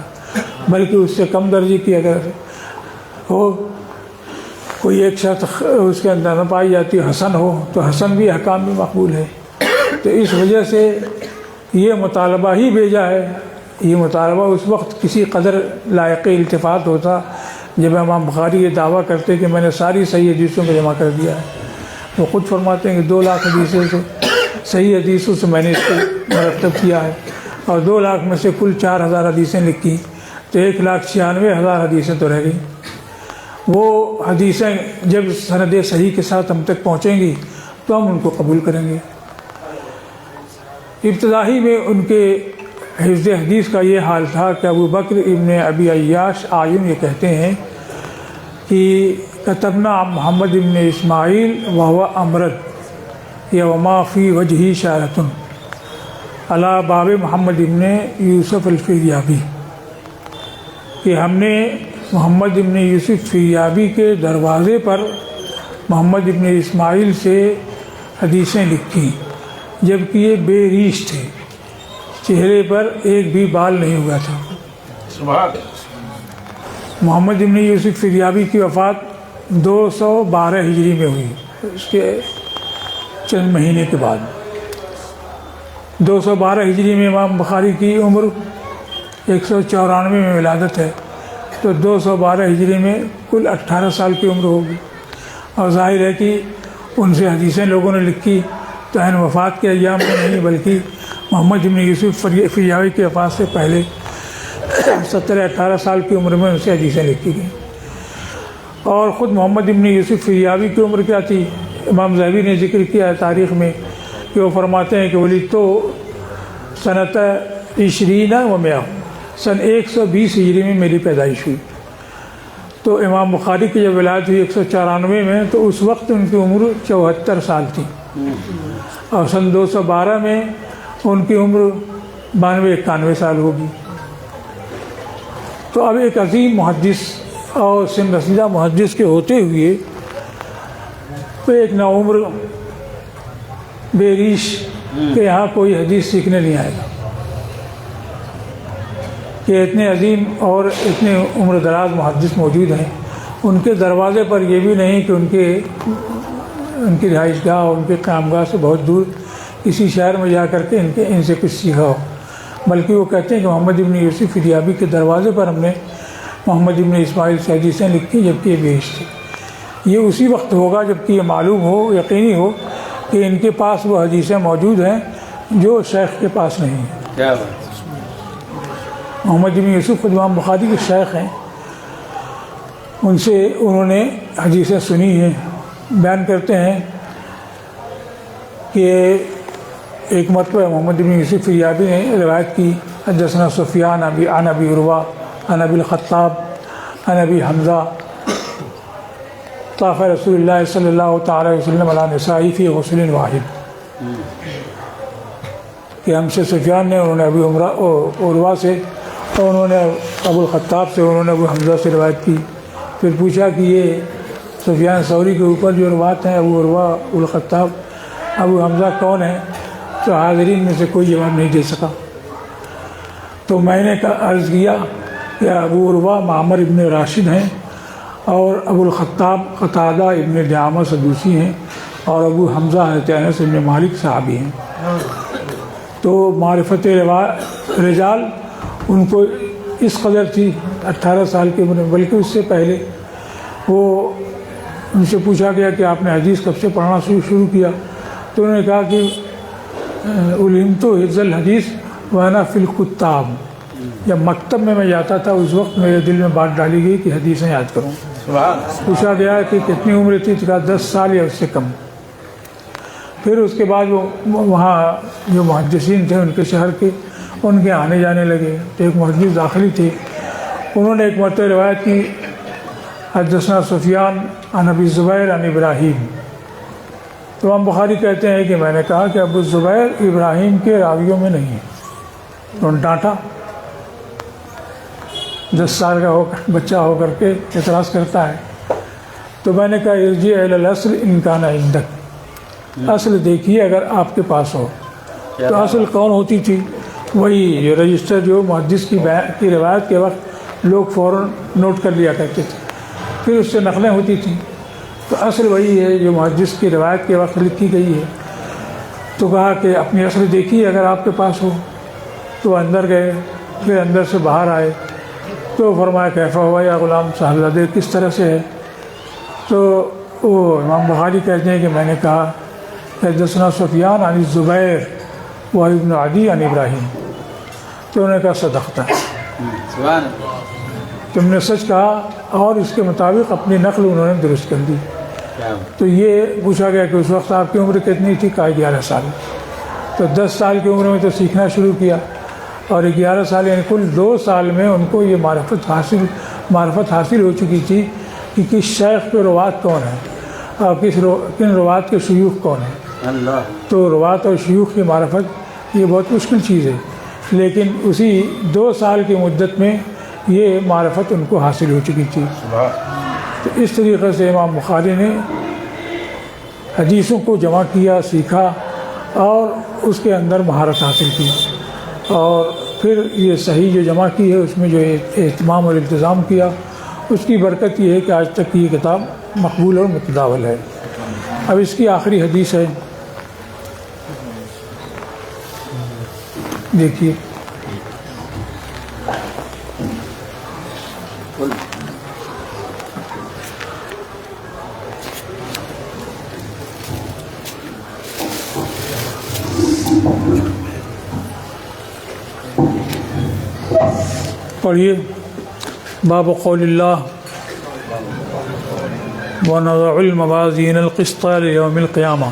بلکہ اس سے کم درجے کی اگر ہو، کوئی ایک شرط اس کے اندر نہ پائی جاتی حسن ہو، تو حسن بھی احکام بھی مقبول ہے. تو اس وجہ سے یہ مطالبہ ہی بھیجا ہے. یہ مطالبہ اس وقت کسی قدر لائق التفات ہوتا جب امام بخاری یہ دعویٰ کرتے کہ میں نے ساری صحیح حدیثوں کو جمع کر دیا ہے. وہ خود فرماتے ہیں کہ 2 لاکھ حدیثوں سے صحیح حدیثوں سے میں نے اس کو مرتب کیا ہے، اور 2 لاکھ میں سے کل 4000 حدیثیں لکھی تو 1,96,000 حدیثیں تو رہ گئیں. وہ حدیثیں جب سند صحیح کے ساتھ ہم تک پہنچیں گی تو ہم ان کو قبول کریں گے. ابتدائی میں ان کے حفظ حدیث کا یہ حال تھا کہ ابو بکر ابن ابی عیاش آئین یہ کہتے ہیں کہ کتبنا محمد ابن اسماعیل وهو امرد یا وما فی وجہی شارۃ علی باب محمد ابن یوسف الفریابی، کہ ہم نے محمد ابن یوسف فریابی کے دروازے پر محمد ابن اسماعیل سے حدیثیں لکھی، جبکہ یہ بے ریش تھے، چہرے پر ایک بھی بال نہیں ہوا تھا. محمد ابن یوسف فریابی کی وفات 212 ہجری میں ہوئی، اس کے چند مہینے کے بعد. 212 ہجری میں امام بخاری کی عمر 194 میں ولادت ہے، تو 212 ہجری میں کل 18 سال کی عمر ہوگی. اور ظاہر ہے کہ ان سے حدیثیں لوگوں نے لکھی تو عین وفات کے ایام میں نہیں، بلکہ محمد ابن یوسف فریابی کی وفات سے پہلے 17-18 سال کی عمر میں ان سے حدیثیں لکھی گئیں. اور خود محمد ابن یوسف فریابی کی عمر کیا تھی؟ امام ذہبی نے ذکر کیا ہے تاریخ میں کہ وہ فرماتے ہیں کہ ولیدت سنۃ 20 و 100، سن 120 ہجری میں میری پیدائش ہوئی. تو امام بخاری کی جب ولادت ہوئی 194 میں تو اس وقت ان کی عمر 74 سال تھی، اور سن 212 میں ان کی عمر 92-91 سال ہوگی. تو اب ایک عظیم محدث اور سن رسیدہ محدث کے ہوتے ہوئے تو ایک نوعمر بے ریش کے یہاں کوئی حدیث سیکھنے نہیں آئے گا، کہ اتنے عظیم اور اتنے عمر دراز محدث موجود ہیں. ان کے دروازے پر یہ بھی نہیں کہ ان کی رہائش گاہ اور ان کے کامگاہ سے بہت دور کسی شہر میں جا کر کے ان سے کچھ سیکھا ہو، بلکہ وہ کہتے ہیں کہ محمد ابن یوسف فریابی کے دروازے پر ہم نے محمد ابن اسماعیل سے حدیثیں لکھی جبکہ یہ بیش تھے. یہ اسی وقت ہوگا جبکہ یہ معلوم ہو، یقینی ہو کہ ان کے پاس وہ حدیثیں موجود ہیں جو شیخ کے پاس نہیں ہیں. کیا بات. محمد ابن یوسف خود امام بخاری کے شیخ ہیں، ان سے انہوں نے حدیثیں سنی ہیں. بیان کرتے ہیں کہ ایک مرتبہ محمد ابن یوسف فریابی نے روایت کی حدثنا سفیان عن ابی عروہ عن ابی الخطاب عن ابی حمزہ طاف رسول اللہ صلی اللہ تعالی وسلم علی نسائی فی غسل واحد، کہ ہم سے سفیان نے، انہوں نے ابی عروہ سے تو انہوں نے ابو الخطاب سے انہوں نے ابو حمزہ سے روایت کی. پھر پوچھا کہ یہ سفیان ثوری کے اوپر جو روایت ہیں ابو عروہ ابو الخطاب ابو حمزہ کون ہیں؟ تو حاضرین میں سے کوئی جواب نہیں دے سکا. تو میں نے عرض کیا کہ ابو عروہ معمر ابن راشد ہیں اور ابو الخطاب قتادہ ابن دعامہ سدوسی ہیں اور ابو حمزہ حضرت انس ابن مالک صحابی ہیں. تو معرفت رجال ان کو اس قدر تھی 18 سال کی عمر میں، بلکہ اس سے پہلے وہ ان سے پوچھا گیا کہ آپ نے حدیث کب سے پڑھنا شروع کیا؟ تو انہوں نے کہا کہ علمت حفظ الحدیث وانا فی الکتاب، جب مکتب میں جاتا تھا اس وقت میرے دل میں بات ڈالی گئی کہ حدیثیں یاد کروں. پوچھا گیا کہ کتنی عمر تھی؟ تو کہا 10 سال یا اس سے کم. پھر اس کے بعد وہ وہاں جو محدثین تھے ان کے شہر کے ان کے آنے جانے لگے. تو ایک محدث داخلی تھے، انہوں نے ایک مرتبہ روایت کی حدثنا سفیان عن ابی زبیر عن ابراہیم. تو ہم بخاری کہتے ہیں کہ میں نے کہا کہ ابو زبیر ابراہیم کے راویوں میں نہیں ہے. انہوں نے ڈانٹا. 10 سال کا بچہ ہو کر کے اعتراض کرتا ہے. تو میں نے کہا ارجع الی الاصل ان کان عندک، اصل دیکھیے اگر آپ کے پاس ہو. تو اصل کون ہوتی تھی؟ وہی جو رجسٹر جو محدث کی روایت کے وقت لوگ فوراً نوٹ کر لیا کرتے تھے، پھر اس سے نقلیں ہوتی تھیں. تو اصل وہی ہے جو محدث کی روایت کے وقت لکھی گئی ہے. تو کہا کہ اپنی اصل دیکھیے اگر آپ کے پاس ہو. تو اندر گئے، پھر اندر سے باہر آئے تو فرمایا کیفا ہوا یا غلام صاحبزادے کس طرح سے ہے؟ تو وہ امام بخاری کہتے ہیں کہ میں نے کہا حدثنا سفیان عن الزبیر و ابن عدی عن ابراہیم. تو انہوں نے کہا صدقتا، تم نے سچ کہا، اور اس کے مطابق اپنی نقل انہوں نے درست کر دی. تو یہ پوچھا گیا کہ اس وقت آپ کی عمر کتنی تھی؟ کہا 11 سال. تو 10 سال کی عمر میں تو سیکھنا شروع کیا، اور 11 سال یعنی کل 2 سال میں ان کو یہ معرفت حاصل ہو چکی تھی کہ کس شیخ کے روات کون ہیں اور کن روات کے شیوخ کون ہیں. تو روات اور شیوخ کی معرفت یہ بہت مشکل چیز ہے، لیکن اسی 2 سال کی مدت میں یہ معرفت ان کو حاصل ہو چکی تھی. تو اس طریقے سے امام بخاری نے حدیثوں کو جمع کیا، سیکھا اور اس کے اندر مہارت حاصل کی، اور پھر یہ صحیح جو جمع کی ہے اس میں جو اہتمام اور التزام کیا، اس کی برکت یہ ہے کہ آج تک یہ کتاب مقبول اور متداول ہے. اب اس کی آخری حدیث ہے، دیکھیے. پڑھیے. باب قول اللہ ونضع الموازین القسط لیوم القیامہ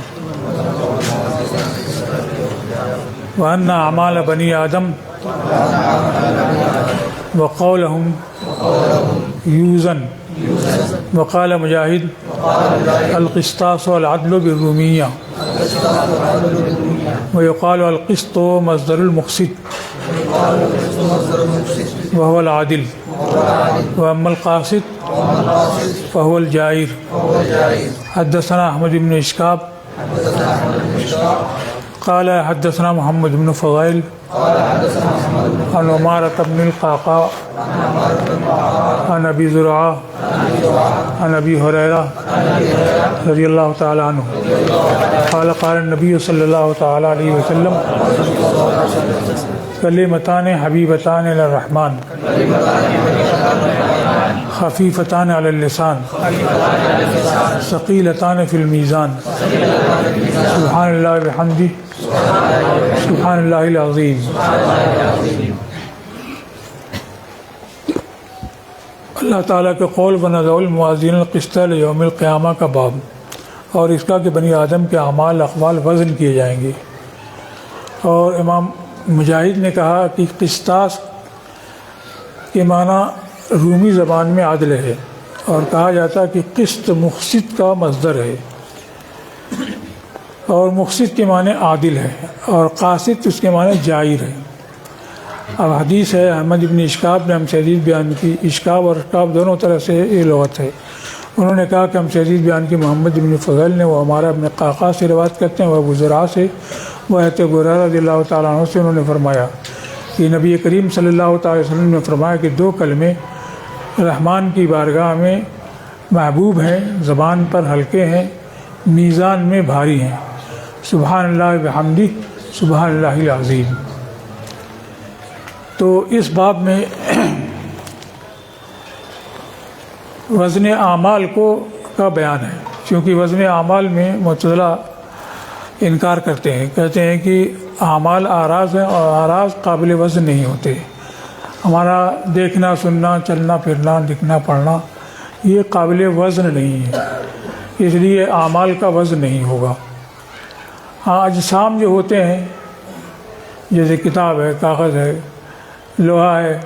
وأن أعمال بني آدم وقولهم يوزن. وقال مجاهد القسطاس والعدل بالرومية، ويقال القسط مصدر المقسط وهو العادل، وأما القاسط فهو الجائر. حدثنا أحمد بن إشكاب قال حدثنا محمد بن فضيل عن عمارة بن القعقاع عن أبي زرعة عن أبي هريرة رضي الله تعالى عنه قال قال النبي صلى الله تعالى عليه وسلم كلمتان حبيبتان إلى الرحمن خفيفتان على اللسان ثقيلتان في الميزان سبحان الله بحمده سبحان اللہ العظیم. اللہ تعالیٰ کے قول ونضع الموازین القسط لیوم القیامہ کا باب، اور اس کا کہ بنی آدم کے اعمال اقوال وزن کیے جائیں گے. اور امام مجاہد نے کہا کہ قسطاس کے معنی رومی زبان میں عدل ہے، اور کہا جاتا کہ قسط مقسط کا مصدر ہے، اور مقسط کے معنی عادل ہے، اور قاسط اس کے معنی جائر ہے. اب حدیث ہے احمد ابن اشکاب نے ہم سے حدیث بیان کی، اشکاب اور اشکاب دونوں طرح سے یہ لغت ہے۔ انہوں نے کہا کہ ہم سے حدیث بیان کی محمد ابن فضل نے، وہ ہمارا ابن قعقاع سے روایت کرتے ہیں، وہ ابو زرعہ سے، وہ حضرت ابو ہریرہ رضی اللہ تعالیٰ عنہ سے انہوں نے فرمایا کہ نبی کریم صلی اللہ تعالی وسلم نے فرمایا کہ 2 کلمے رحمان کی بارگاہ میں محبوب ہیں، زبان پر ہلکے ہیں، میزان میں بھاری ہیں، سبحان اللہ بحمدہ سبحان اللہ العظیم۔ تو اس باب میں وزن اعمال کا بیان ہے، کیونکہ وزن اعمال میں معتزلہ انکار کرتے ہیں، کہتے ہیں کہ اعمال اعراض ہیں اور اعراض قابل وزن نہیں ہوتے۔ ہمارا دیکھنا، سننا، چلنا پھرنا، لکھنا پڑھنا یہ قابل وزن نہیں ہے، اس لیے اعمال کا وزن نہیں ہوگا۔ ہاں اجسام جو ہوتے ہیں جیسے کتاب ہے، کاغذ ہے، لوہا ہے،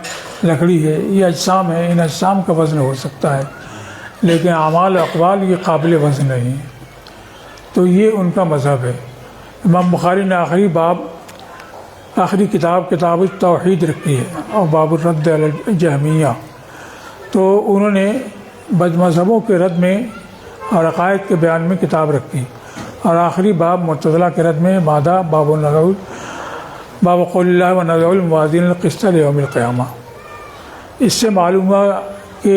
لکڑی ہے، یہ اجسام ہیں، ان اجسام کا وزن ہو سکتا ہے، لیکن اعمال و اقوال یہ قابل وزن نہیں ہے۔ تو یہ ان کا مذہب ہے۔ امام بخاری نے آخری کتاب التوحید رکھی ہے اور باب الرد علی الجہمیہ، تو انہوں نے بد مذہبوں کے رد میں اور عقائد کے بیان میں کتاب رکھی، اور آخری باب معتزلہ کے رد میں مادہ باب قول اللہ و نضع الموازین القسط لیوم القیامہ۔ اس سے معلوم ہوا کہ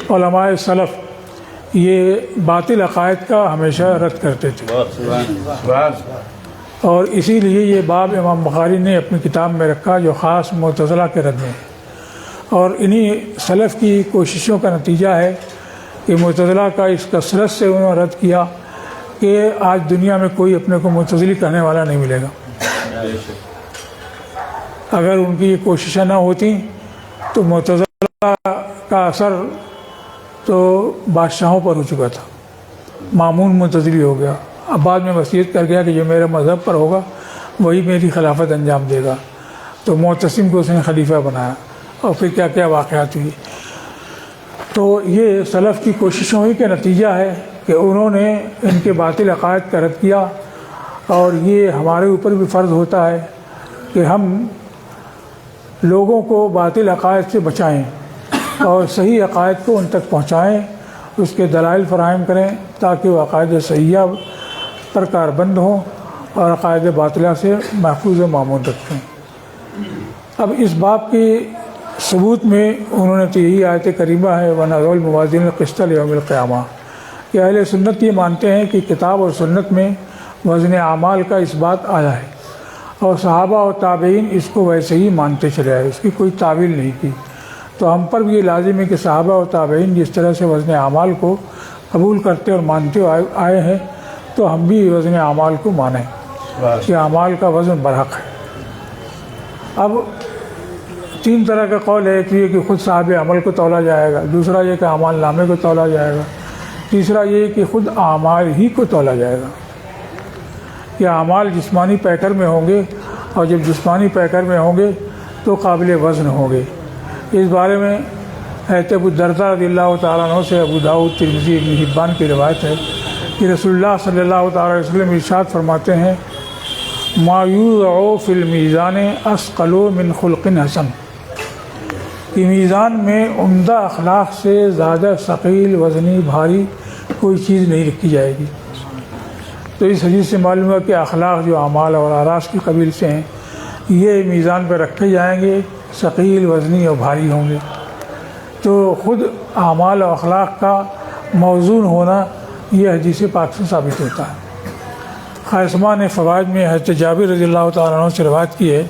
علماء سلف یہ باطل عقائد کا ہمیشہ رد کرتے تھے، اور اسی لیے یہ باب امام بخاری نے اپنی کتاب میں رکھا جو خاص معتزلہ کے رد میں ہے، اور انہی سلف کی کوششوں کا نتیجہ ہے کہ معتزلہ کا اس کثرت سے انہوں نے رد کیا کہ آج دنیا میں کوئی اپنے کو معتزلی کہنے والا نہیں ملے گا۔ اگر ان کی یہ کوششیں نہ ہوتی تو معتزلہ کا اثر تو بادشاہوں پر ہو چکا تھا، مامون معتزلی ہو گیا، اب بعد میں وصیت کر گیا کہ جو میرے مذہب پر ہوگا وہی میری خلافت انجام دے گا، تو معتصم کو اس نے خلیفہ بنایا، اور پھر کیا کیا واقعات ہوئی۔ تو یہ سلف کی کوششوں ہی کا نتیجہ ہے کہ انہوں نے ان کے باطل عقائد کا رد کیا، اور یہ ہمارے اوپر بھی فرض ہوتا ہے کہ ہم لوگوں کو باطل عقائد سے بچائیں اور صحیح عقائد کو ان تک پہنچائیں، اس کے دلائل فراہم کریں تاکہ وہ عقائد صحیحہ پر کاربند ہوں اور عقائد باطلہ سے محفوظ و مامون رکھیں۔ اب اس باب کی ثبوت میں انہوں نے تو یہی آیت کریمہ ہے وَنَضَعُ الْمَوَازِينَ الْقِسْطَ لِيَوْمِ الْقِيَامَةِ، کہ اہل سنت یہ مانتے ہیں کہ کتاب اور سنت میں وزن اعمال کا اس بات آیا ہے، اور صحابہ اور تابعین اس کو ویسے ہی مانتے چلے آئے، اس کی کوئی تعویل نہیں کی۔ تو ہم پر بھی یہ لازم ہے کہ صحابہ اور تابعین جس طرح سے وزن اعمال کو قبول کرتے اور مانتے آئے ہیں تو ہم بھی وزن اعمال کو مانیں کہ اعمال کا وزن برحق ہے۔ اب 3 طرح کا قول ہے، ایک یہ کہ خود صاحب عمل کو تولا جائے گا، دوسرا یہ کہ اعمال نامے کو تولا جائے گا، تیسرا یہ کہ خود اعمال ہی کو تولا جائے گا، کہ اعمال جسمانی پیکر میں ہوں گے، اور جب جسمانی پیکر میں ہوں گے تو قابل وزن ہوں گے۔ اس بارے میں حضرت ابو الدرداء رضی اللہ تعالیٰ عنہ سے ابو داؤد، ترمذی، ابن حبان کی روایت ہے کہ رسول اللہ صلی اللہ تعالیٰ علیہ وسلم ارشاد فرماتے ہیں ما یوضع فی المیزان اثقل من خلق حسن، کہ میزان میں عمدہ اخلاق سے زیادہ ثقیل، وزنی، بھاری کوئی چیز نہیں رکھی جائے گی۔ تو اس حدیث سے معلوم ہے کہ اخلاق جو اعمال اور اعراض کی قبیل سے ہیں یہ میزان پہ رکھے جائیں گے، ثقیل، وزنی اور بھاری ہوں گے۔ تو خود اعمال و اخلاق کا موزون ہونا یہ حدیث پاک سے ثابت ہوتا ہے۔ خاصمہ نے فوائد میں حضرت جابر رضی اللہ تعالیٰ عنہ سے روایت کی ہے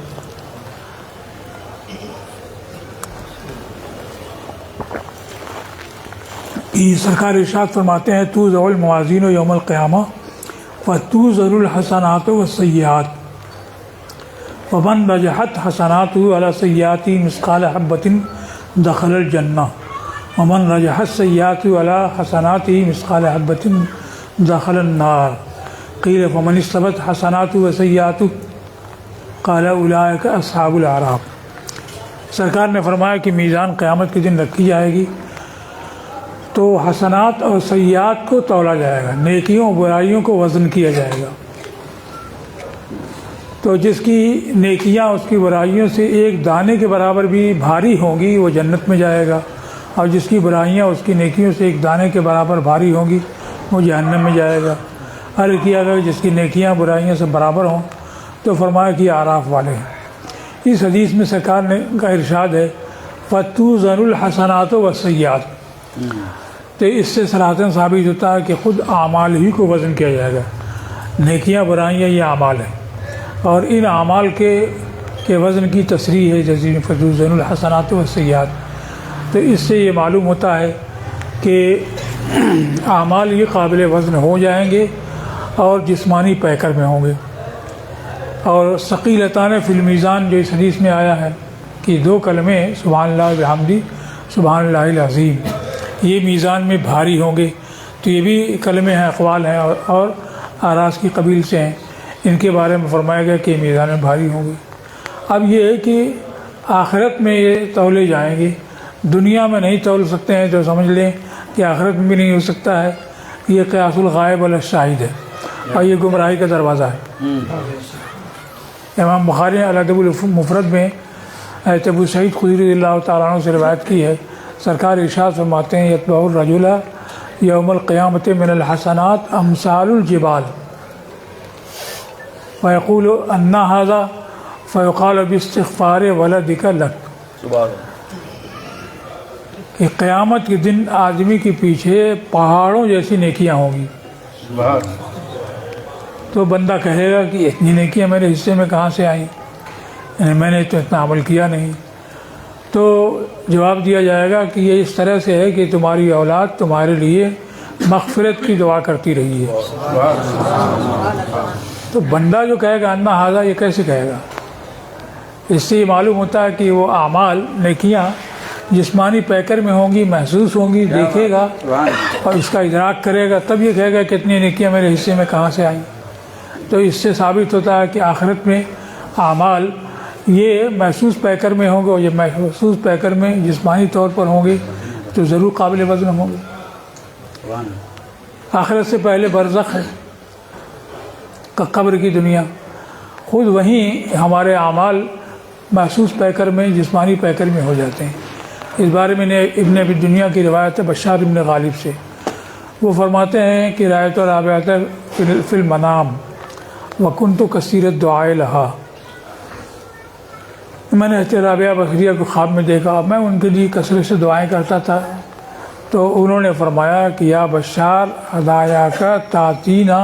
کہ سرکار ارشاد فرماتے ہیں توضع الموازین یوم القیامہ فتوزن الحسنات والسیئات ومن رجحت حسناته علی سیئاته مثقال حبة دخل الجنہ ومن رجحت سیئاته علی حسناته مثقال حبة دخل النار قیل فمن استوت حسناته وسیئاته قال اولئک اصحاب الاعراف۔ سرکار نے فرمایا کہ میزان قیامت کے دن رکھی جائے گی تو حسنات اور سیئات کو تولا جائے گا، نیکیوں برائیوں کو وزن کیا جائے گا، تو جس کی نیکیاں اس کی برائیوں سے ایک دانے کے برابر بھی بھاری ہوں گی وہ جنت میں جائے گا، اور جس کی برائیاں اس کی نیکیوں سے ایک دانے کے برابر بھاری ہوں گی وہ جہنم میں جائے گا۔ عرض کیا گیا جس کی نیکیاں برائیوں سے برابر ہوں تو فرمایا کہ یہ اعراف والے ہیں۔ اس حدیث میں سرکار نے کا ارشاد ہے فَتُوزَنُ الْحَسَنَاتُ وَالسَّيِّئَاتُ، تو اس سے صراحتاً ثابت ہوتا ہے کہ خود اعمال ہی کو وزن کیا جائے گا، نیکیاں برائیاں یہ اعمال ہیں، اور ان اعمال کے وزن کی تصریح ہے جیسے فَتُوزَنُ الْحَسَنَاتُ وَالسَّيِّئَاتُ۔ تو اس سے یہ معلوم ہوتا ہے کہ اعمال یہ قابل وزن ہو جائیں گے اور جسمانی پیکر میں ہوں گے، اور ثقیلتان فی المیزان جو اس حدیث میں آیا ہے کہ 2 کلمے سبحان اللہ بحمدی سبحان اللہ العظیم یہ میزان میں بھاری ہوں گے، تو یہ بھی کلمے ہیں، اقوال ہیں اور اعراض کی قبیل سے ہیں، ان کے بارے میں فرمایا گیا کہ میزان میں بھاری ہوں گے۔ اب یہ ہے کہ آخرت میں یہ تولے جائیں گے، دنیا میں نہیں تول سکتے ہیں تو سمجھ لیں کہ آخرت میں بھی نہیں ہو سکتا ہے، یہ قیاس الغائب علی الشاہد ہے اور یہ گمراہی کا دروازہ ہے۔ امام بخاری نے الادب المفرد میں حضرت ابو سعید خدری رضی اللہ تعالیٰ عنہ سے روایت کی ہے، سرکار ارشاد فرماتے ہیں یتبع الرجل یوم القیامت من الحسنات امثال الجبال فیقول انا ھذا فیقال باستغفار ولدک لک، کہ قیامت کے دن آدمی کے پیچھے پہاڑوں جیسی نیکیاں ہوں گی، تو بندہ کہے گا کہ اتنی نیکیاں میرے حصے میں کہاں سے آئیں، یعنی میں نے تو اتنا عمل کیا نہیں۔ تو جواب دیا جائے گا کہ یہ اس طرح سے ہے کہ تمہاری اولاد تمہارے لیے مغفرت کی دعا کرتی رہی ہے۔ تو بندہ جو کہے گا انا ھذا، یہ کیسے کہے گا؟ اس سے یہ معلوم ہوتا ہے کہ وہ اعمال نیکیاں جسمانی پیکر میں ہوں گی، محسوس ہوں گی، دیکھے گا اور اس کا ادراک کرے گا، تب یہ کہے گا کتنی نیکیاں میرے حصے میں کہاں سے آئیں۔ تو اس سے ثابت ہوتا ہے کہ آخرت میں اعمال یہ محسوس پیکر میں ہوں گے، اور یہ محسوس پیکر میں جسمانی طور پر ہوں گے تو ضرور قابل وزن ہوں گے۔ آخرت سے پہلے برزخ ہے، قبر کی دنیا، خود وہیں ہمارے اعمال محسوس پیکر میں جسمانی پیکر میں ہو جاتے ہیں۔ اس بارے میں نے ابن ابی دنیا کی روایت ہے بشار ابن غالب سے، وہ فرماتے ہیں کہ رایت و رابعۃ فی المنام وکنت کثیر الدعاء لہا، میں نے حضرت رابعہ بصریہ کو خواب میں دیکھا، میں ان کے لیے کثرت سے دعائیں کرتا تھا، تو انہوں نے فرمایا کہ یا بشار ہدایہ کا تعطینا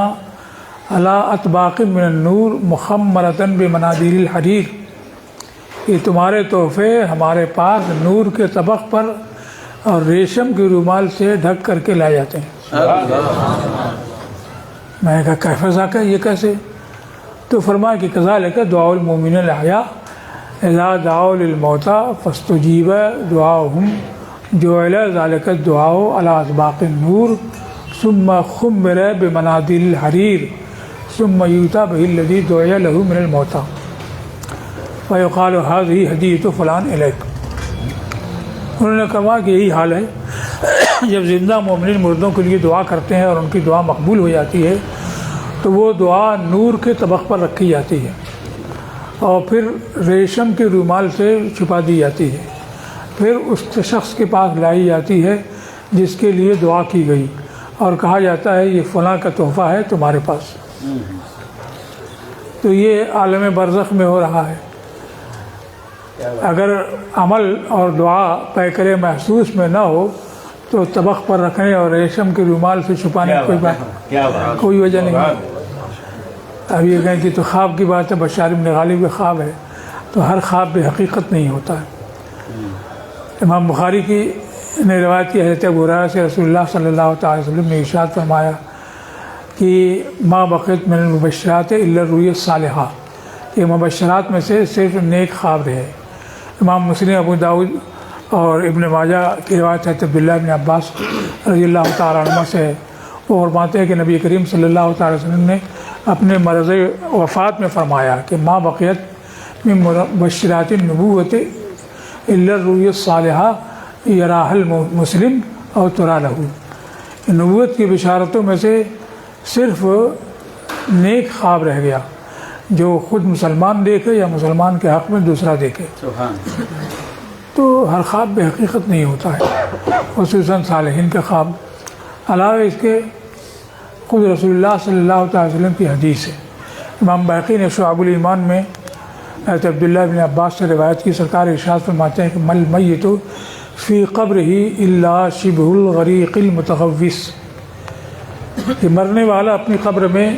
علی اطباق من النور مخمرۃ بمنادیل الحریر، یہ تمہارے تحفے ہمارے پاس نور کے طبق پر اور ریشم کے رومال سے ڈھک کر کے لائے جاتے ہیں۔ میں نے کہا کیف ذاک، یہ کیسے؟ تو فرمایا کہ کذالک دعاء المؤمنین الاحیاء اذا دعوا للموتى فاستجیب دعاؤہم جعل ذلک الدعاء علی اطباق النور ثم خمر بمنادیل الحریر ثم یؤتى به الذی دعی له من الموتى فیقال هذه ہدیۃ فلان الیک۔ انہوں نے کہا کہ یہی حال ہے، جب زندہ مومنین مردوں کے لیے دعا کرتے ہیں اور ان کی دعا مقبول ہو جاتی ہے تو وہ دعا نور کے طبق پر رکھی جاتی ہے اور پھر ریشم کے رومال سے چھپا دی جاتی ہے، پھر اس شخص کے پاس لائی جاتی ہے جس کے لیے دعا کی گئی اور کہا جاتا ہے یہ فلاں کا تحفہ ہے تمہارے پاس۔ تو یہ عالم برزخ میں ہو رہا ہے۔ اگر عمل اور دعا پیکر محسوس میں نہ ہو تو طبق پر رکھنے اور ریشم کے رومال سے چھپانے کی کوئی وجہ نہیں ہے۔ اب یہ کہیں کہ تو خواب کی بات ہے، بشار بن غالب کا خواب ہے، تو ہر خواب بھی حقیقت نہیں ہوتا ہے۔ امام بخاری کی نے روایت کی حضرت ابو ہریرہ سے رسول اللہ صلی اللہ تعالی وسلم نے ارشاد فرمایا کہ ما بقیت من المبشرات الا الرؤیا الصالحہ، یہ مبشرات میں سے صرف نیک خواب رہے۔ امام مسلم، ابو داؤد اور ابن ماجہ کی روایت ہے عبداللہ بن عباس رضی اللہ تعالیٰ عنہ سے، وہ فرماتے ہیں کہ نبی کریم صلی اللہ تعالی وسلم نے اپنے مرض وفات میں فرمایا کہ ما بقیت من مبشرات النبوۃ الا الرؤیا الصالحہ یراہ المسلم او ترا لہ، نبوت کی بشارتوں میں سے صرف نیک خواب رہ گیا، جو خود مسلمان دیکھے یا مسلمان کے حق میں دوسرا دیکھے. سبحان تو ہر خواب بے حقیقت نہیں ہوتا ہے، خصوصاً صالحین کا خواب. علاوہ اس کے خود رسول اللہ صلی اللہ تعالی وسلم کی حدیث ہے. امام باقی نے شعب الایمان میں حضرت عبداللہ بن عباس سے روایت کی. سرکار ارشاد فرماتے ہیں کہ مل میت فی قبرہ الا شبہ الغریق المتغوث، کہ مرنے والا اپنی قبر میں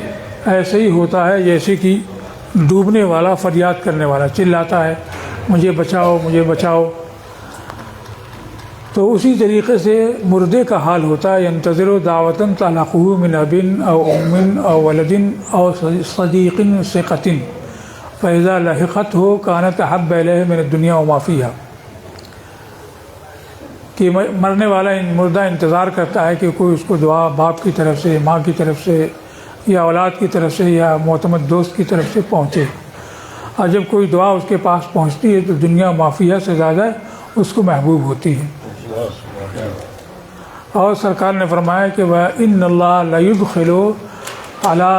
ایسے ہی ہوتا ہے جیسے کہ ڈوبنے والا فریاد کرنے والا، چلاتا ہے مجھے بچاؤ مجھے بچاؤ. تو اسی طریقے سے مردے کا حال ہوتا ہے، ینتظر دعوتاً تلقہ من اب او ام او ولد او صدیق ثقۃ فاذا لحقتہ کانت احب الیہ من الدنیا وما فیہا. کہ مرنے والا مردہ انتظار کرتا ہے کہ کوئی اس کو دعا باپ کی طرف سے، ماں کی طرف سے، یا اولاد کی طرف سے، یا معتمد دوست کی طرف سے پہنچے. اور جب کوئی دعا اس کے پاس پہنچتی ہے تو دنیا مافیہ سے زیادہ اس کو محبوب ہوتی ہے. اور سرکار نے فرمایا کہ وَإِنَّ اللَّهَ لَيُدْخِلُ عَلَىٰ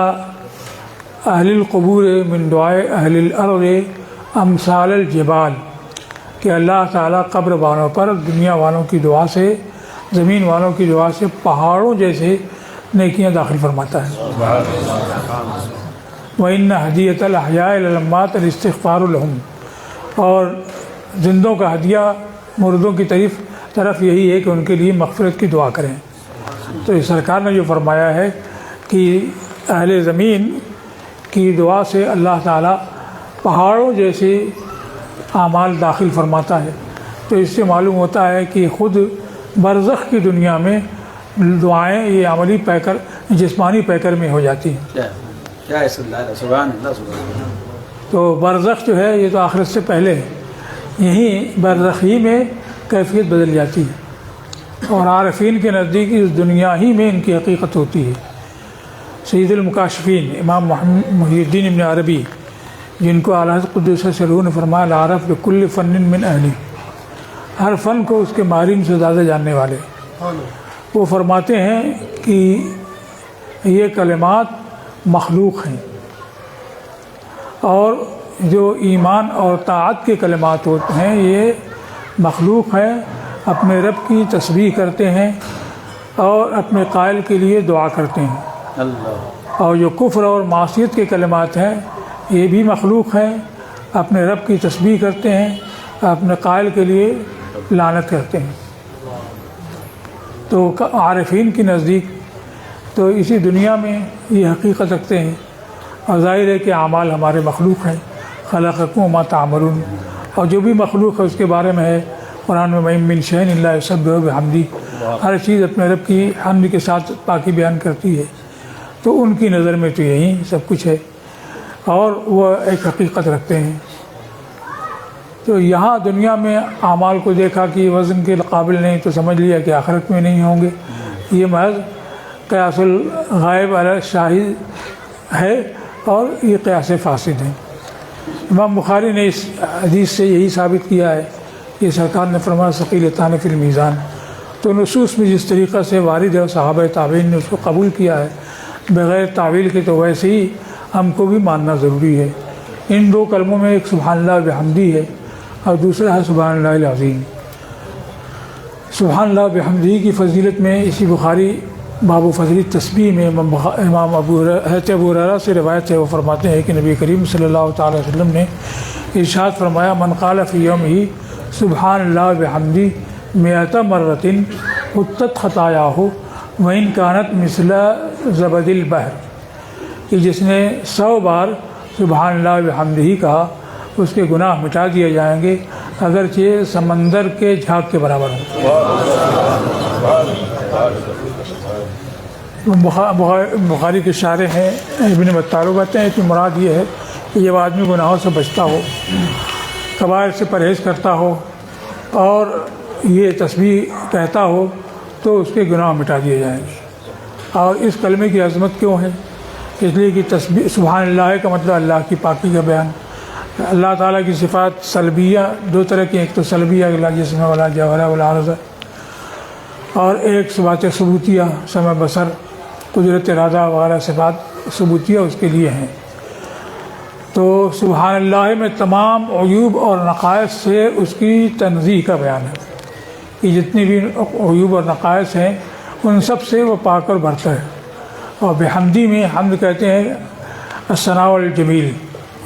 أَهْلِ الْقُبُورِ مِنْ دُعَاءِ أَهْلِ الْأَرْضِ أَمْثَالَ الْجِبَالِ، کہ اللہ تعالیٰ قبر والوں پر دنیا والوں کی دعا سے، زمین والوں کی دعا سے پہاڑوں جیسے نیکیاں داخل فرماتا ہے. وَإِنَّ هَدِيَّةَ الْأَحْيَاءِ إِلَى الْأَمْوَاتِ الْإِسْتِغْفَارُ لَهُمْ، اور زندوں کا ہدیہ مردوں کی طرف یہی ہے کہ ان کے لیے مغفرت کی دعا کریں. تو اس سرکار نے جو فرمایا ہے کہ اہل زمین کی دعا سے اللہ تعالیٰ پہاڑوں جیسے اعمال داخل فرماتا ہے. تو اس سے معلوم ہوتا ہے کہ خود برزخ کی دنیا میں دعائیں یہ عملی پیکر، جسمانی پیکر میں ہو جاتی ہیں. کیا ہے سبحان اللہ سبحان اللہ. تو برزخ جو ہے یہ تو آخرت سے پہلے ہے، یہیں برزخ ہی میں کیفیت بدل جاتی ہے، اور عارفین کے نزدیک اس دنیا ہی میں ان کی حقیقت ہوتی ہے. سید المکاشفین امام محی الدین ابن عربی، جن کو اعلیٰ حضرت قدس سرور نے فرمایا العارف بکل فن من اہلی، ہر فن کو اس کے ماہرین سے زیادہ جاننے والے، وہ فرماتے ہیں کہ یہ کلمات مخلوق ہیں، اور جو ایمان اور طاعت کے کلمات ہوتے ہیں یہ مخلوق ہیں، اپنے رب کی تسبیح کرتے ہیں اور اپنے قائل کے لیے دعا کرتے ہیں. اللہ. اور جو کفر اور معصیت کے کلمات ہیں یہ بھی مخلوق ہیں، اپنے رب کی تسبیح کرتے ہیں، اپنے قائل کے لیے لعنت کرتے ہیں. تو عارفین کی نزدیک تو اسی دنیا میں یہ حقیقت رکھتے ہیں، اور ظاہر ہے کہ اعمال ہمارے مخلوق ہیں. خلقکم وما تعملون، اور جو بھی مخلوق ہے اس کے بارے میں ہے قرآن میں وَإِن مِّن شَيْءٍ إِلَّا يُسَبِّحُ بِحَمْدِهِ، ہر چیز اپنے رب کی حمد کے ساتھ پاکی بیان کرتی ہے. تو ان کی نظر میں تو یہی سب کچھ ہے، اور وہ ایک حقیقت رکھتے ہیں. تو یہاں دنیا میں اعمال کو دیکھا کہ وزن کے قابل نہیں تو سمجھ لیا کہ آخرت میں نہیں ہوں گے. یہ محض قیاس الغائب علی الشاہد ہے، اور یہ قیاس فاسد ہے. امام بخاری نے اس حدیث سے یہی ثابت کیا ہے کہ سرکار نے فرمایا ثقیلتان فی المیزان. تو نصوص میں جس طریقہ سے وارد ہے صحابہ تابعین نے اس کو قبول کیا ہے بغیر تعویل کے، تو ویسے ہی ہم کو بھی ماننا ضروری ہے. ان دو کلموں میں ایک سبحان اللہ بحمدی ہے اور دوسرا ہے سبحان اللہ العظیم. سبحان اللہ بحمدی کی فضیلت میں اسی بخاری باب و فضل تسبیح میں امام حضرت ابو ہریرہ سے روایت ہے، وہ فرماتے ہیں کہ نبی کریم صلی اللہ تعالی وسلم نے ارشاد فرمایا من قال فی یومہ سبحان اللہ بحمدی مئۃ مرۃ حطت خطایاہ وإن کانت مثل زبد البحر، کہ جس نے 100 بار سبحان اللہ بحمدہ کہا اس کے گناہ مٹا دیے جائیں گے اگرچہ سمندر کے جھاگ کے برابر ہوں. بخاری کے شارح ہیں ابن بطال کہتے ہیں کہ مراد یہ ہے کہ جب آدمی گناہوں سے بچتا ہو، کبائر سے پرہیز کرتا ہو اور یہ تسبیح کہتا ہو تو اس کے گناہ مٹا دیے جائیں گے. اور اس کلمے کی عظمت کیوں ہے؟ اس لیے کہ تسبیح سبحان اللہ کا مطلب اللہ کی پاکی کا بیان. اللہ تعالیٰ کی صفات سلبیہ دو طرح کی، ایک تو سلبیہ لا جسم ولا جوہر ولا عرض، اور ایک صفات ثبوتیہ سمع بصر قدرت ارادہ وغیرہ صفات ثبوتیہ اس کے لیے ہیں. تو سبحان اللہ میں تمام عیوب اور نقائص سے اس کی تنزیہ کا بیان ہے کہ جتنی بھی عیوب اور نقائص ہیں ان سب سے وہ پاک اور برتر ہے. اور بحمدی میں حمد کہتے ہیں الثناء الجمیل،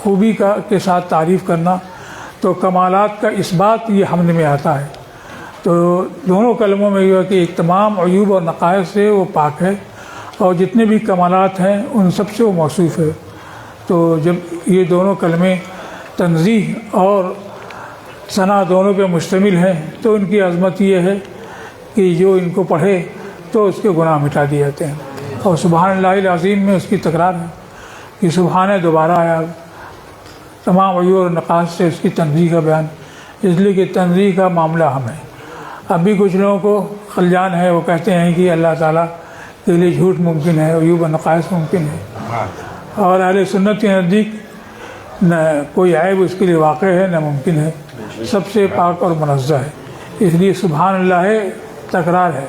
خوبی کے ساتھ تعریف کرنا، تو کمالات کا اثبات یہ حمد میں آتا ہے. تو دونوں کلموں میں یہ ہے کہ ایک تمام عیوب اور نقائص سے وہ پاک ہے اور جتنے بھی کمالات ہیں ان سب سے وہ موصوف ہے. تو جب یہ دونوں کلمے تنزیہ اور ثنا دونوں پہ مشتمل ہیں تو ان کی عظمت یہ ہے کہ جو ان کو پڑھے تو اس کے گناہ مٹا دیے جاتے ہیں. اور سبحان اللہ العظیم میں اس کی تکرار ہے کہ سبحان دوبارہ آیا، تمام عیوب اور نقائص سے اس کی تنزیہ کا بیان، اس لیے کہ تنزیہ کا معاملہ ہم ہے. اب بھی کچھ لوگوں کو خلیان ہے، وہ کہتے ہیں کہ اللہ تعالیٰ کے لیے جھوٹ ممکن ہے، عیوب و نقائص ممکن ہے، اور اہل سنت کے نزدیک نہ کوئی عیب اس کے لیے واقع ہے نہ ممکن ہے، سب سے پاک اور منزہ ہے. اس لیے سبحان اللہ تکرار ہے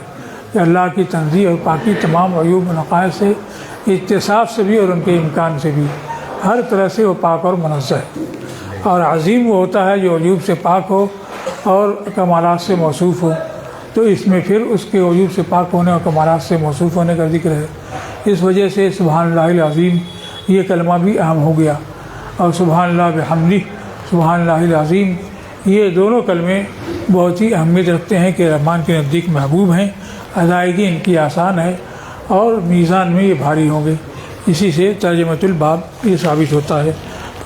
کہ اللہ کی تنزیہ اور پاکی تمام عیوب و نقائص سے، اتصاف سے بھی اور ان کے امکان سے بھی، ہر طرح سے وہ پاک اور منزہ ہے. اور عظیم وہ ہوتا ہے جو عیوب سے پاک ہو اور کمالات سے موصوف ہو. تو اس میں پھر اس کے عیوب سے پاک ہونے اور کمالات سے موصوف ہونے کا ذکر ہے. اس وجہ سے سبحان اللہ العظیم یہ کلمہ بھی اہم ہو گیا. اور سبحان اللہ بحمدہ، سبحان اللہ العظیم، یہ دونوں کلمے بہت ہی اہمیت رکھتے ہیں کہ رحمان کے نزدیک محبوب ہیں، ادائیگی ان کی آسان ہے اور میزان میں یہ بھاری ہوں گے. اسی سے ترجمۃ الباب یہ ثابت ہوتا ہے.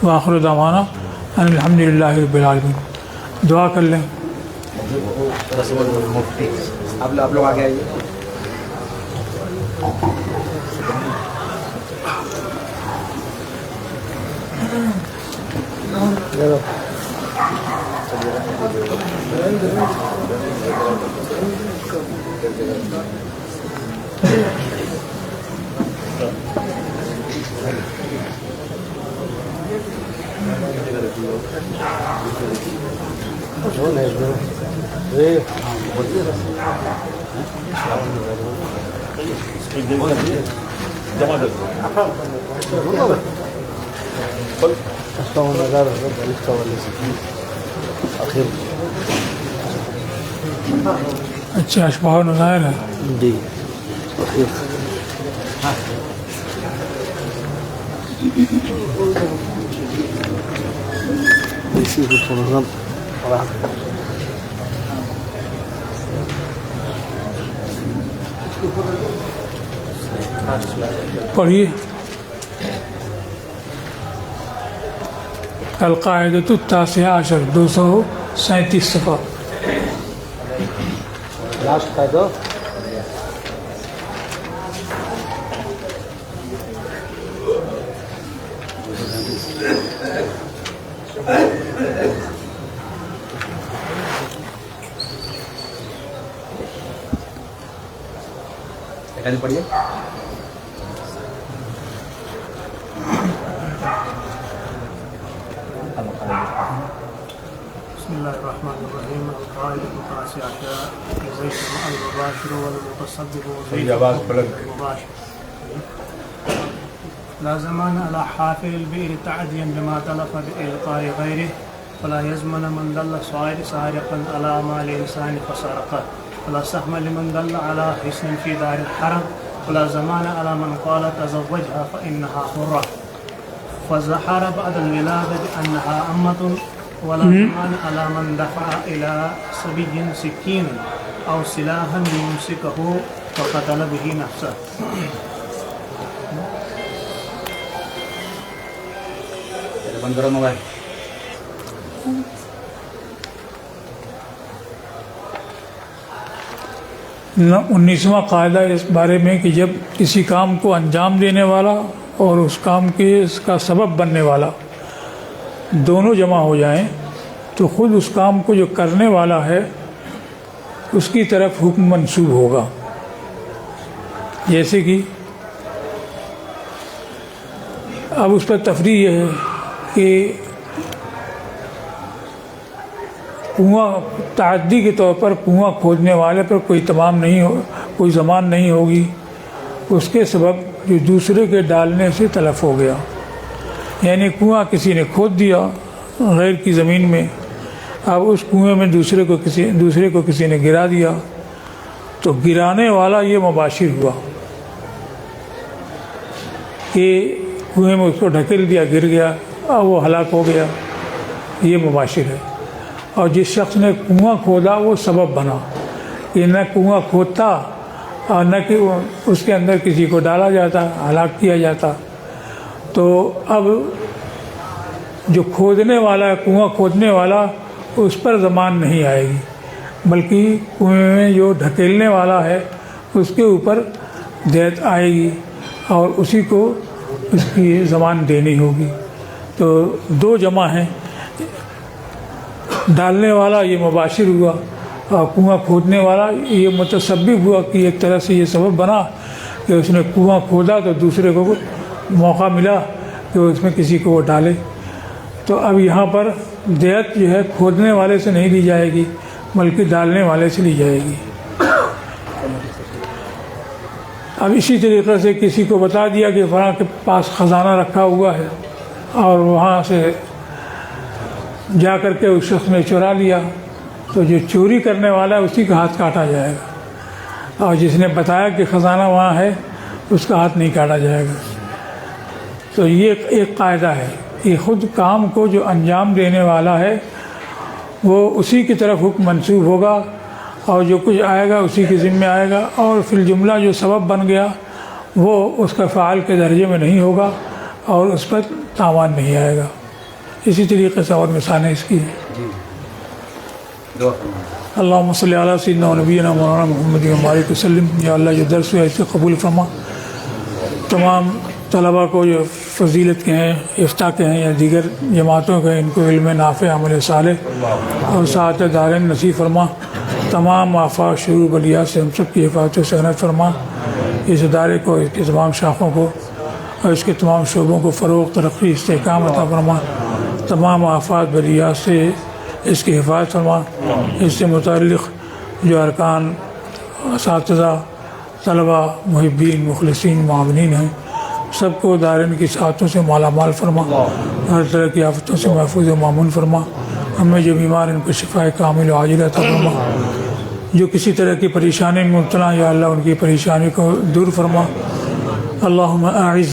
وآخر دعوانا ان الحمد للہ رب العالمین. دعا کر لیں. آپ لوگ آگے آئیے. اچھا اشباح و نظائر ہے. جی پڑھیے. القاعدۃ التاسعہ عشر، 237 صفحہ. لاسٹ قاعدہ. پڑھیے. بسم الله الرحمن الرحيم. القاعدة التاسعة إذا اجتمع المباشر والمتصدق والمباشر لا زمان على حافر البئر تعديا بما تلف بإلقاء غيره، فلا يزمن من دل سارقا على مال إنسان فسرقه، ولا سهم لمن دل على حسن في دار الحرم، ولا زمان على من قال تزوجها فإنها حرة فزحر بعد الولادة أنها أمة، ولا زمان على من دفع إلى صبي سكينا أو سلاحا ليمسكه فقتل به نفسه. بند کرو موبائل. انیسواں قاعدہ اس بارے میں کہ جب کسی کام کو انجام دینے والا اور اس کام کے اس کا سبب بننے والا دونوں جمع ہو جائیں تو خود اس کام کو جو کرنے والا ہے اس کی طرف حکم منسوب ہوگا. جیسے کہ اب اس پر تفریح یہ ہے کہ کنواں تعدی کے طور پر کنواں کھودنے والے پر کوئی کوئی زمان نہیں ہوگی، اس کے سبب جو دوسرے کے ڈالنے سے تلف ہو گیا. یعنی کنواں کسی نے کھود دیا غیر کی زمین میں، اب اس کنویں میں دوسرے کو کسی نے گرا دیا، تو گرانے والا یہ مباشر ہوا کہ کنویں میں اس کو ڈھکیل دیا، گر گیا اور وہ ہلاک ہو گیا، یہ مباشر ہے۔ اور جس شخص نے کنواں کھودا وہ سبب بنا کہ نہ کنواں کھودتا اور نہ کہ اس کے اندر کسی کو ڈالا جاتا، ہلاک کیا جاتا۔ تو اب جو کھودنے والا، کنواں کھودنے والا، اس پر ضمان نہیں آئے گی، بلکہ کنویں میں جو ڈھکیلنے والا ہے اس کے اوپر دیت آئے گی اور اسی کو اس کی ضمان دینی ہوگی۔ تو دو جمع ہیں، ڈالنے والا یہ مباشر ہوا اور کنواں کھودنے والا یہ متسبب ہوا کہ ایک طرح سے یہ سبب بنا کہ اس نے کنواں کھودا تو دوسرے کو موقع ملا کہ اس میں کسی کو وہ ڈالے۔ تو اب یہاں پر دیت جو ہے کھودنے والے سے نہیں لی جائے گی بلکہ ڈالنے والے سے لی جائے گی۔ اب اسی طریقے سے کسی کو بتا دیا کہ فلاں کے پاس خزانہ رکھا ہوا ہے اور وہاں سے جا کر کے اس شخص نے چرا لیا، تو جو چوری کرنے والا ہے اسی کا ہاتھ کاٹا جائے گا، اور جس نے بتایا کہ خزانہ وہاں ہے اس کا ہاتھ نہیں کاٹا جائے گا۔ تو یہ ایک قاعدہ ہے کہ خود کام کو جو انجام دینے والا ہے وہ اسی کی طرف حکم منسوب ہوگا اور جو کچھ آئے گا اسی کے ذمہ آئے گا، اور فی الجملہ جو سبب بن گیا وہ اس کا فعال کے درجے میں نہیں ہوگا اور اس پر تاوان نہیں آئے گا۔ اسی طریقے سے اور مثالیں اس کی ہیں۔ اللہم صلی علی سیدنا و نبینا مولانا محمد و بارک وسلم۔ یا اللہ یہ درس ہے اسے قبول فرما، تمام طلباء کو جو فضیلت کے ہیں، افتاء کے ہیں یا دیگر جماعتوں کے، ان کو علم نافع، عمل صالح اور سعادت دارین نصیب فرما۔ تمام آفات، شرور، بلیات سے ہم سب کی حفاظت و صحت فرما۔ اس ادارے کو، اس کی تمام شاخوں کو اور اس کے تمام شعبوں کو فروغ، ترقی، استحکام عطا فرما۔ تمام آفات، بلیات سے اس کی حفاظت فرما۔ اس سے متعلق جو ارکان، اساتذہ، طلباء، محبین، مخلصین، معاونین ہیں، سب کو دارین کی سعادتوں سے مالا مال فرما، ہر طرح کی آفتوں سے محفوظ و معمون فرما۔ ہمیں جو بیمار ان کو شفاء کامل و عاجل عطا فرما، جو کسی طرح کی پریشانی میں مبتلا یا اللہ ان کی پریشانی کو دور فرما۔ اللہم اعز